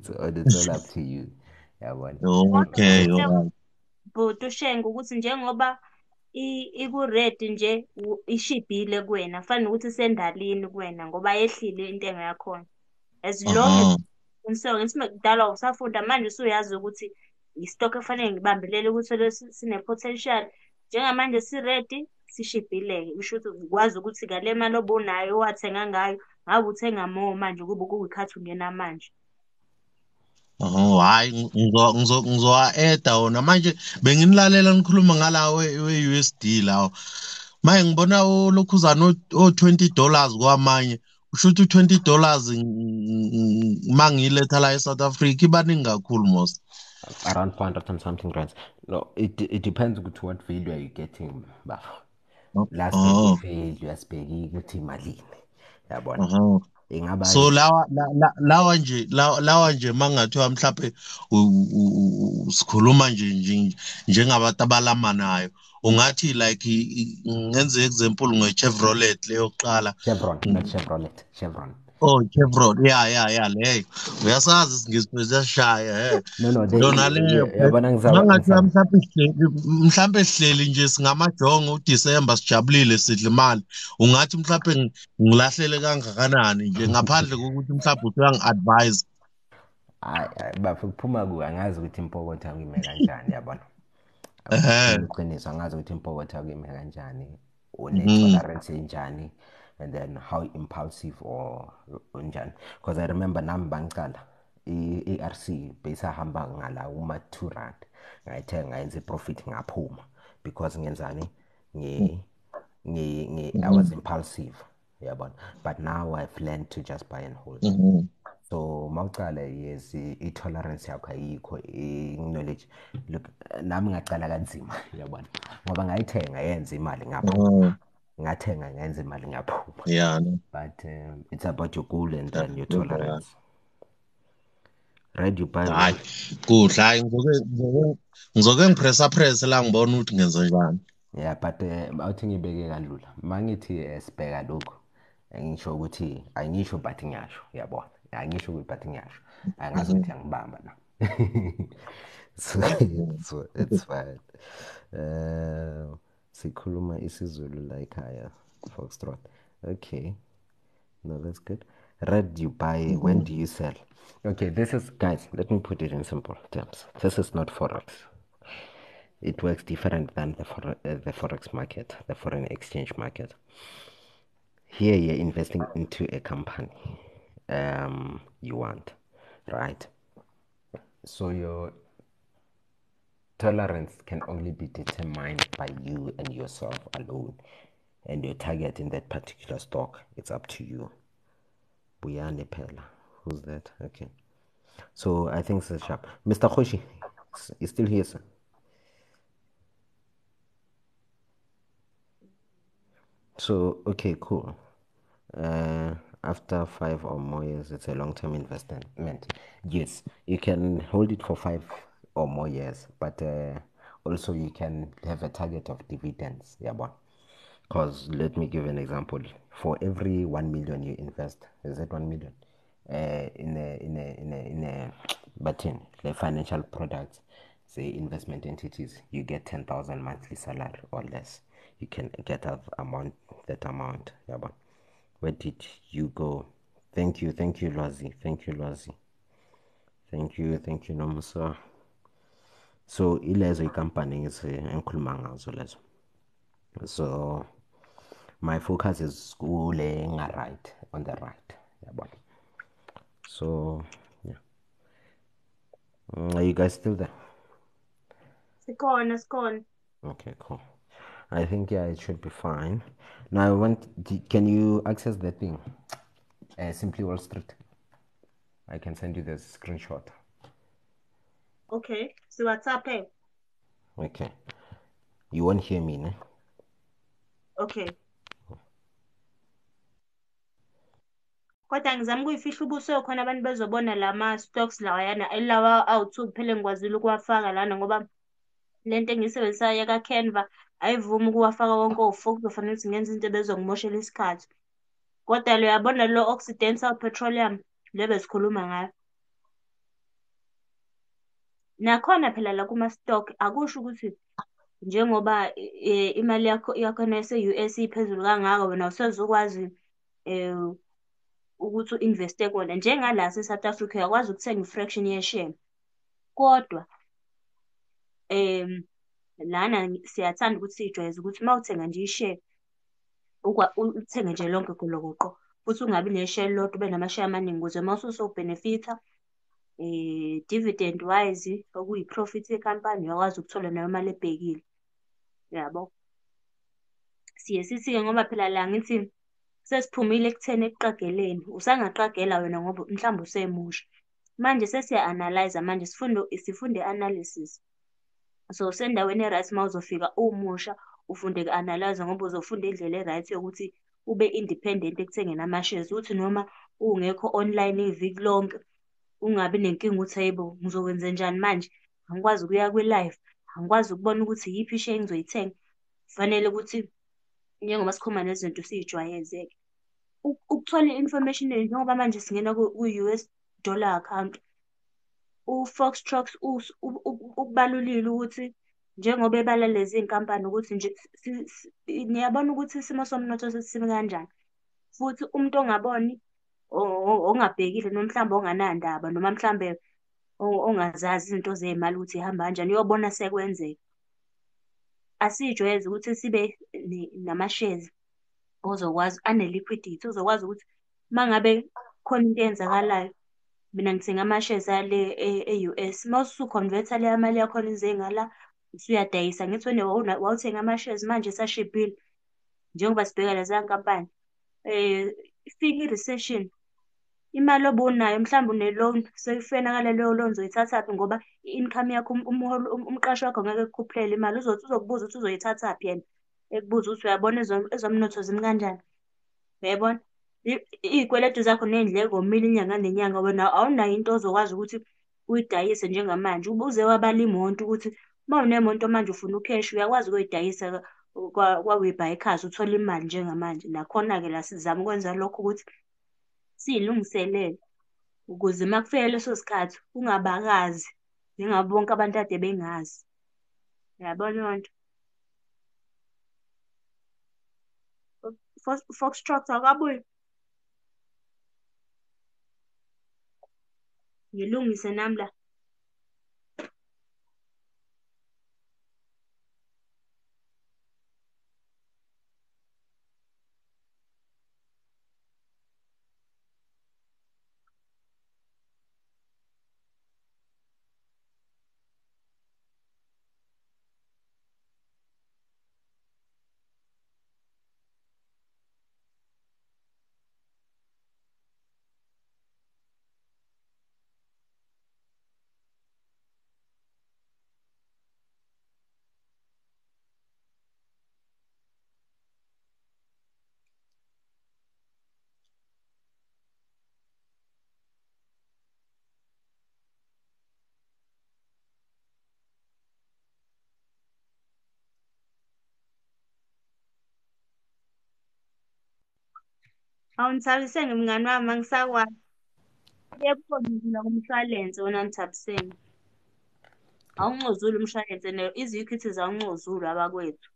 So it's all up to you. Yabona. Okay. But ushenga ukuthi njengoba iku-ready nje ishibhile kuwena, fanele ukuthi isendalini kuwena ngoba yehlile intengo yakhona. As long as kudala usafunda manje usuyazi ukuthi i-stock efanele ngibambelele ukuthi sine-potential. Njengamanje si-ready, sishibhile-ke. Kusho ukuthi ukwazi ukuthi ngale mali obunayo owathenga ngayo, ngabe uthenga more manje kube kuyikhathi ungena manje. Hayi ngizowa-add wona manje benginilalela nikhuluma ngalawo we-USD lawo. Maye ngibona olokhuzana o $20 kwamanye. Usho ukuthi $20 mangiletha la eSouth Africa ibaningi kakhulu mos. Around 400 and something rands. No, it depends on what value are you getting. Last Oh. value uyasibheka ukuthi imalini. Yabona. Uh-huh. Ingaba So lawa nje mangathiwa mhlawumbe sikhuluma nje njengabantu abalamanayo ungathi like ngenze example ngeChevrolet leyo kuqala Chevron, not Chevrolet, Chevron. Oh, Chevron, yeah, leyo uyasazi isingisi siyashaya No, yona leyo yabona mangathiwa mhlawumbe sihleli nje singamajongo uDisemba sijabulile sidla imali ungathi mhlawumbe ngilahlele kangakanani nje ngaphandle kokuthi mhlawumbe uyangi-advise. Baphuma ku angazi ukuthi impokotho akuyime kanjani yabona. Iqiniso angazi ukuthi impokotho akuyime kanjani une-tolerance enjani and then how impulsive or unjani because I remember nami bangicala i-ARC beyisahamba ngala uma R2 ngayithenga ngayenza i-profit ngaphuma because ngenzani I was impulsive yabona but now I've learned to just buy and hold. So mawucala yes i-tolerance yakho ayikho i-knowledge look nami ngacala kanzima yabona ngoba ngayithenga yenza imali ngaphuma ngathenga ngayenza imali ngaphuma yeah but it's about your goal and then your tolerance. Red you buy hayi kuhle hayi ngizoke ngipressa la ngibona ukuthi ngenza njani. Yeah but awuthi ngibeke kalula mangithi sibheka lokho ngisho ukuthi ayingisho but ngiyasho yabona angisho ukuthi but ngiyasho angazi ukuthi angibamba na. So it's fine. Sikhuluma isiZulu la ekhaya Foxtrot. Okay, no, that's good. Red you buy, when do you sell? Okay, this is, guys, let me put it in simple terms. This is not Forex. It works different than the Forex market, the foreign exchange market. Here you're investing into a company you want, right? So your tolerance can only be determined by you and yourself alone, and your target in that particular stock, it's up to you. Buyane Pela, who's that? Okay, so I think it's sharp. Mr. Khoshi is still here, sir. So okay, cool. After 5 or more years, it's a long-term investment. Yes, you can hold it for 5 or more years, but also you can have a target of dividends. Yeah, because let me give an example. For every 1 million you invest, is it 1 million? But in the financial products, say investment entities, you get 10,000 monthly salary or less. You can get that amount. Yeah, but where did you go? Thank you, Lozi. Thank you, Nomusa. So ilezo company is enkhuluma ngazo lezo. So my focus is schooling on the right. Yeah, so yeah. Are you guys still there? It's gone. Okay, cool. I think yeah, it should be fine. Now can you access that thing? Simply Wall Street. I can send you the screenshot. Okay, so what's up, eh? Okay. You won't hear me, ne? Okay. Kodwa ngizama ukuyifihla ubuso khona abantu bezobona lama stocks lawa awu-2 kuphela engikwazile ukuwafaka lana ngoba lento engiyisebenzisayo yaka-Canva ayivumi ukuwafaka wonke owu-4 kuzofanele ukuthi ngenze into ebezongimoshela isikhathi. Kodwa lo yabona lo Occidental Petroleum le besikhuluma ngayo. Nakhona phela la kuma-stock akusho ukuthi njengoba imali yakhona yase-US iphezulu kangaka wena usezokwazi ukuthi u-investe kona. Njengala se-South Africa uyakwazi ukuthenga i-fraction ye-share. Kodwa lana siyathanda ukuthi siyijwayeze ukuthi uma uthenga nje i-share uthenge nje lonke golokoqo futhi ungabi ne-share lodwa ube nama-share amaningi ukuze uma usuzobhenefitha dividend wise okuyi-profit yekhampani uyakwazi ukuthola nayo imali ebhekile. Yabo. siye sithi-ke ngoba phela la ngithi sesiphumile ekutheni ekuqageleni, usangaqagela wena ngoba mhlawumbe usemusha. Manje sesiya-analyze manje sifunde i-analysis. So sendaweni e-right uma uzofika umusha ufunde ku-analyze ngoba uzofunda indlela e-right yokuthi ube independent ekuthengeni ama-shares. Uthi noma ungekho online iviki lonke, ungabi nenkinga ukuthi hayibo ngizokwenze njani manje, angikwazi ukuya kwi-live, angikwazi ukubona ukuthi iyiphi i-share engizoyithenga. Kufanele ukuthi njengoba sikhuluma nezinto siy'jwayeze-ke. Ukuthola i-information njengoba manje singena ku-US dollar account, u-Foxtrot ukubalulile ukuthi njengoba ebala lezi iy'nkampani ukuthi nje niyabona ukuthi isimo somnotho sesisime kanjani. Futhi umuntu ongaboni ongabhekile noma mhlawumbe onganandaba noma mhlawumbe ongazazi izinto zey'mali ukuthi ihamba kanjani uyobona sekwenzeka. Asiy'jwayeze ukuthi sibe nama-shares ozokwazi ane-liquidity, ozokwazi ukuthi uma ngabe khona into eyenzakalayo, mina ngithenga ama-shares ale e-US. Uma usu-convert-a leya mali yakhona ize ngala, usuyadayisa. Angithi wena wawuthenga ama-shares manje esashibhile, njengoba sibheka leziya nkampani. Ifika i-recession, imali obunayo mhlawumbe une-loan, sekufenakala leyo loan uzoyithathaphi ngoba i-income yakho umqashi wakho ngeke ekukhuphulele imali. Uzokubuza ukuthi uzoyithathaphi yena, ekubuze ukuthi uyabona ezomnotho zimi kanjani. Uyayibona? Iy'kweletu zakho ney'ndleko kumile inyanga nenyanga, wena awunayo into ozokwazi ukuthi uyidayise njengamanje. Ubuze wabala imoto ukuthi uma unemoto manje ufuna ukheshi, uyakwazi ukuyidayisa kwa-WeBuyCars uthole imali njengamanje. Nakhona-ke la sizama ukwenza lokho ukuthi siy'lungiselele ukuze uma kufika leso sikhathi ungabakazi njengabo bonke abantu kade bengazi. Uyabona yonto? Foxtrot akabuyi. Ngilungise nami la. Awungithabisenge mngani wami, angisakwazi. Yebo ngizula kumshwalense wona ngithabiseni. Awungcozuli umshwalense izikwiti awungcozuli abakwethu.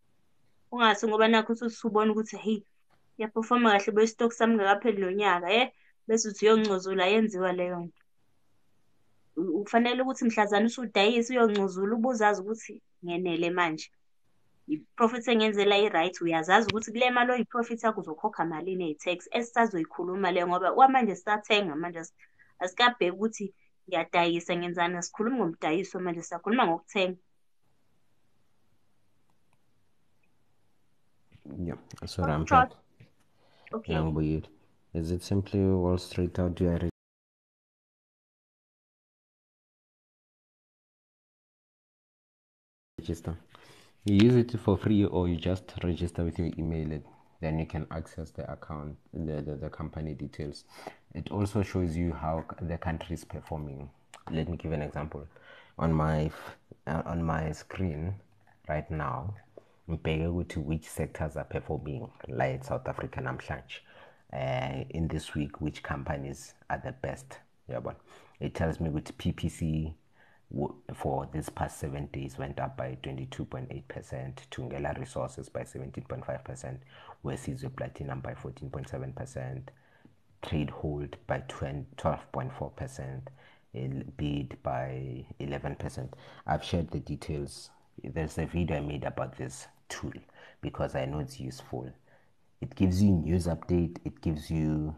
Ungathi ngoba nakhu usubona ukuthi hheyi iyaphefoma kahle be-stock sami ngakapheli nonyaka, bese uthi uyongcozula ayenziwa leyo nto. Kufanele ukuthi mhlazane usudayisa uyongcozula ubuzazi ukuthi ngenele manje. I-profit engenzela i-right, uyazazi ukuthi kule mali oyi-profit yakho uzokhokha malini eyi-tax esisazoyikhuluma leyo ngoba kwamanje sisathenga manje asikabheki ukuthi ngiyadayisa ngenzani, asikhulumi ngomdayiso manje siyakhuluma ngokuthenga. Yeah, so I'm Foxtrot. back. Okay. Ngiyangibuyile. Is it simply Wall Street? How do I register? You use it for free or you just register with your email and then you can access the account, the company details. It also shows you how the country is performing. Let me give an example. On my screen right now, to which sectors are performing like South Africa namhlanje. In this week, which companies are the best. Yeah, but it tells me with PPC for this past 7 days went up by 22.8%, Tungela Resources by 17.5%, Wesizwe Platinum by 14.7%, Trade Hold by 12.4%, Bid by 11%. I've shared the details. There's a video I made about this tool because I know it's useful. It gives you news update, it gives you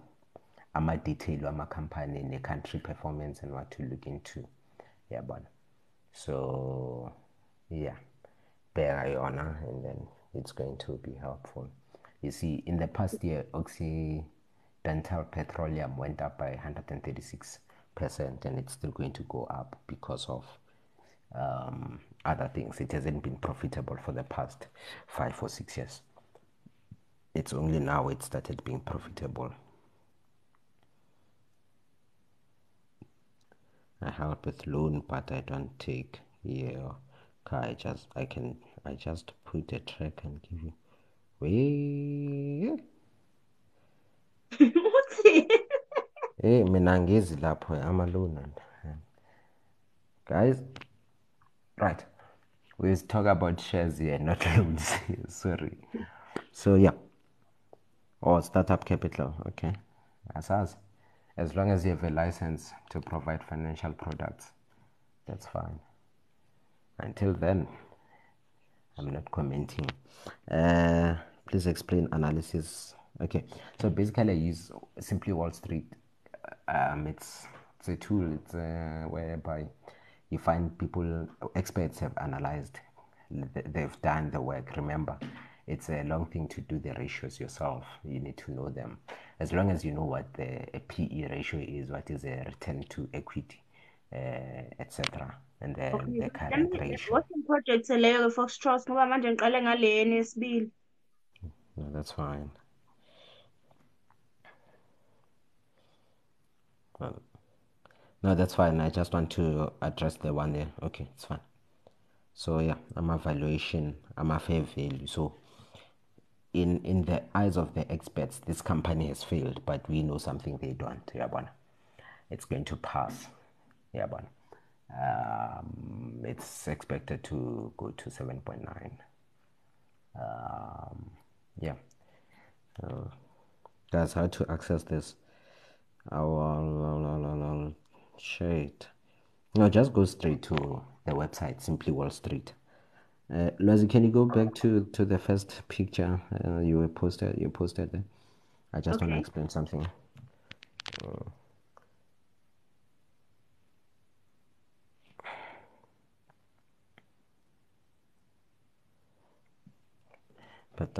detail on my company and the country performance and what to look into. Yeah, but so yeah, bear eye on and then it's going to be helpful. You see, in the past year, Occidental Petroleum went up by 136%, and it's still going to go up because of other things. It hasn't been profitable for the past 5 or 6 years. It's only now it started being profitable. I help with loan, but I don't take your car. I just put a track and give you. Wait. Hey, mina angezi lapho. I'm alone. Guys, right. We talk about shares here, not loans. Sorry. So yeah. Or startup capital. Okay. As long as you have a license to provide financial products, that's fine. Until then, I'm not commenting. Please explain analysis. Okay, so basically I use Simply Wall Street. It's a tool. It's whereby you find people, experts have analyzed, they've done the work. Remember, it's a long thing to do the ratios yourself. You need to know them. As long as you know what the PE ratio is, what is a return to equity, etc. And then Okay, the current ratio. what project leyo Foxtrot ngoba manje ngiqale ngale yesibili. No, that's fine. No, that's fine. I just want to address the one there. Okay, it's fine. So yeah, I'm a valuation, I'm a fair value. So in the eyes of the experts, this company has failed, but we know something they don't. Yabona. It's going to pass. Yabona. It's expected to go to 7.9. Yeah. Guys, how to access this? I'll share it. No, just go straight to the website, Simply Wall Street. Lozi, can you go back to the first picture you posted there? I just want to explain something. But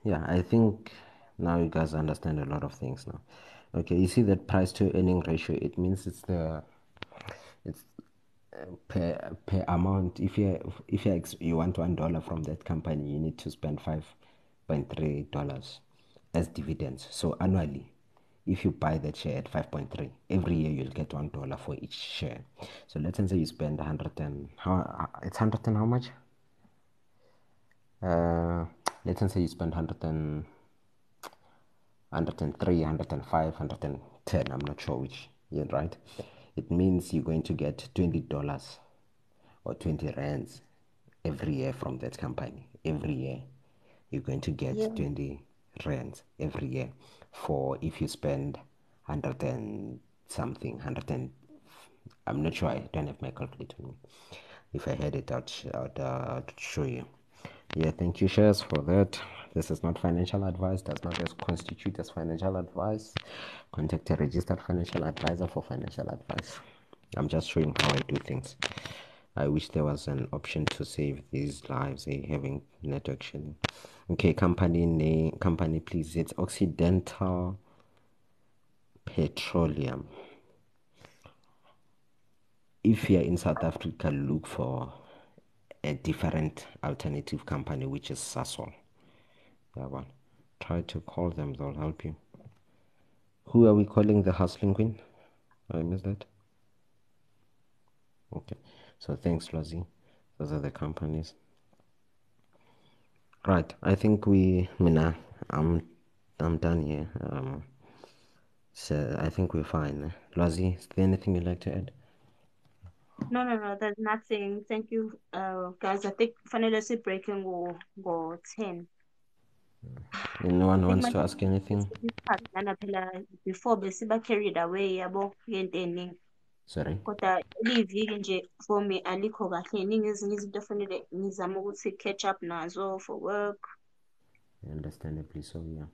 yeah, I think now you guys understand a lot of things now. Okay, you see that price to earning ratio, it means it's per amount. If you want $1 from that company, you need to spend $5.3 as dividends. So annually, if you buy that share at 5.3, every year you'll get $1 for each share. So let's say you spend 100 and it's 100 and how much? Let's say you spend 103, 105, 110. I'm not sure which year, right? It means you're going to get $20 or 20 rands every year from that company. Every year you're going to get 20 rands every year for if you spend 100 and something, 100 and I'm not sure. I don't have my calculator. If I had it, I'd show you. Yeah, thank you, shares, for that. This is not financial advice, does not constitute as financial advice. Contact a registered financial advisor for financial advice. I'm just showing how I do things. I wish there was an option to save these lives, having network sharing. Okay, company name, company please. It's Occidental Petroleum. If you're in South Africa, look for a different alternative company, which is Sasol. That one. Try to call them, they'll help you. Who are we calling the hustling queen? I missed that. Okay. So thanks, Lozi. Those are the companies. Right. I think I'm done here. So I think we're fine. Lozi, is there anything you'd like to add? No, there's nothing. Thank you, guys. I think finally breaking go 10. No one wants to ask anything? Before besiba carried away yabo into eningi. Sorry. Kodwa liviki nje for me alikho kahle eningi ezinye izinto efanele ngizama ukuthi catch up nazo for work. Understandably so, yeah.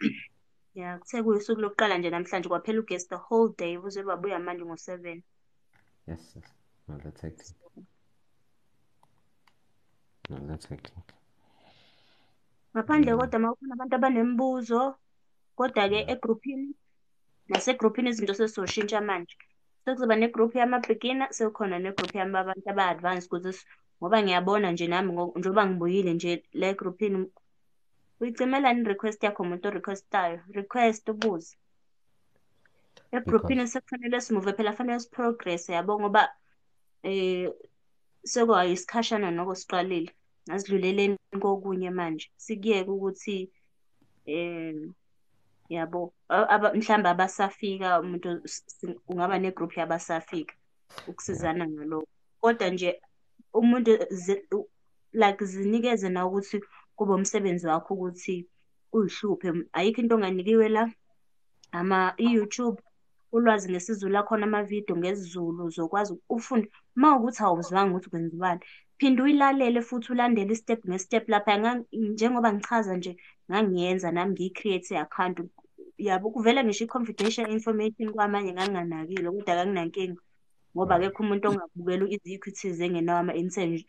Yeah, kuthe kuyisuku lokuqala nje namhlanje kwaphela ugest the whole day uze babuya manje ngo7. Yes. No, that's hectic. Ngaphandle kodwa uma kukhona abantu abanemibuzo, kodwa-ke egruphini nasegrupini izinto sezizoshintsha manje. Sekuzoba negroup yama-beginner, sekukhona negroup yabantu aba-advanced ukuthi ngoba ngiyabona nje nami njengoba ngibuyile nje la egruphini. Uyicimelani i-request yakho umuntu o-request-ayo? Request ubuze. Egruphini Because sekufanele simuve phela fanele siprogress yabo ngoba sekuyisikhashana noko siqalile. Asidluleleni kokunye manje. Sikuyeke ukuthi yabo mhlawumbe abasafika umuntu kungaba negroup yabasafika ukusizana ngalokho. Kodwa nje umuntu like zinikeze na ukuthi kube umsebenzi wakho ukuthi uyihluphe. Ayikho into onganikiwe la i-YouTube ulwazi ngesiZulu akhona amavidiyo ngesiZulu uzokwazi ufunde. Uma ukuthi awuzwanga ukuthi kwenziwani, phinde uyilalele futhi ulandele i-step nge-step lapha. Njengoba ngichaza nje ngangiyenza nami ngiyi-create i-account yabo. Kuvela ngisho i-confidential information kwamanye nganginganakile kodwa akanginankinga ngoba akekho umuntu ongabukela iz-equities engenawo ama-intentions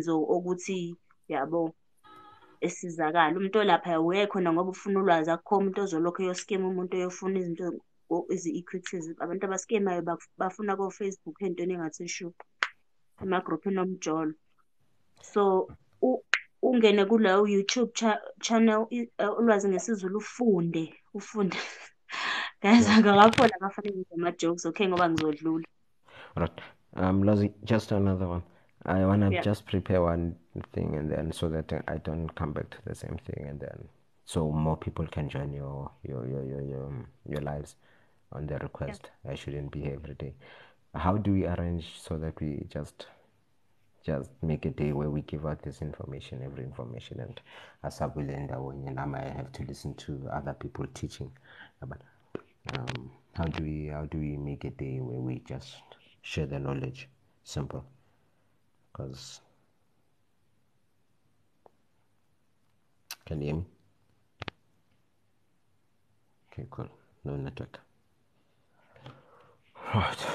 okuthi yabo esizakala. Umuntu olapha uyekhona ngoba ufuna ulwazi, akukho umuntu ozolokhu eyoskema umuntu eyofuna izinto izi-equities. Abantu abaskemayo bafuna ko-Facebook ey'ntweni engathi shu emagrupini omjolo. So ungene kuleyo YouTube channel ulwazi ngesiZulu ufunde guys, angakakhona akafanele ngenze ama-jokes, okay, ngoba ngizodlula. Right. Lozi, just another one. I wanna Yeah. just prepare one thing and then so that I don't come back to the same thing and then so more people can join your lives on the request. I shouldn't be here every day. How do we arrange so that we just make a day where we give out this information, every information, and as I will end and I might have to listen to other people teaching. But how do we make a day where we just share the knowledge? Simple. Because can you hear me? Okay, cool. No network. Right.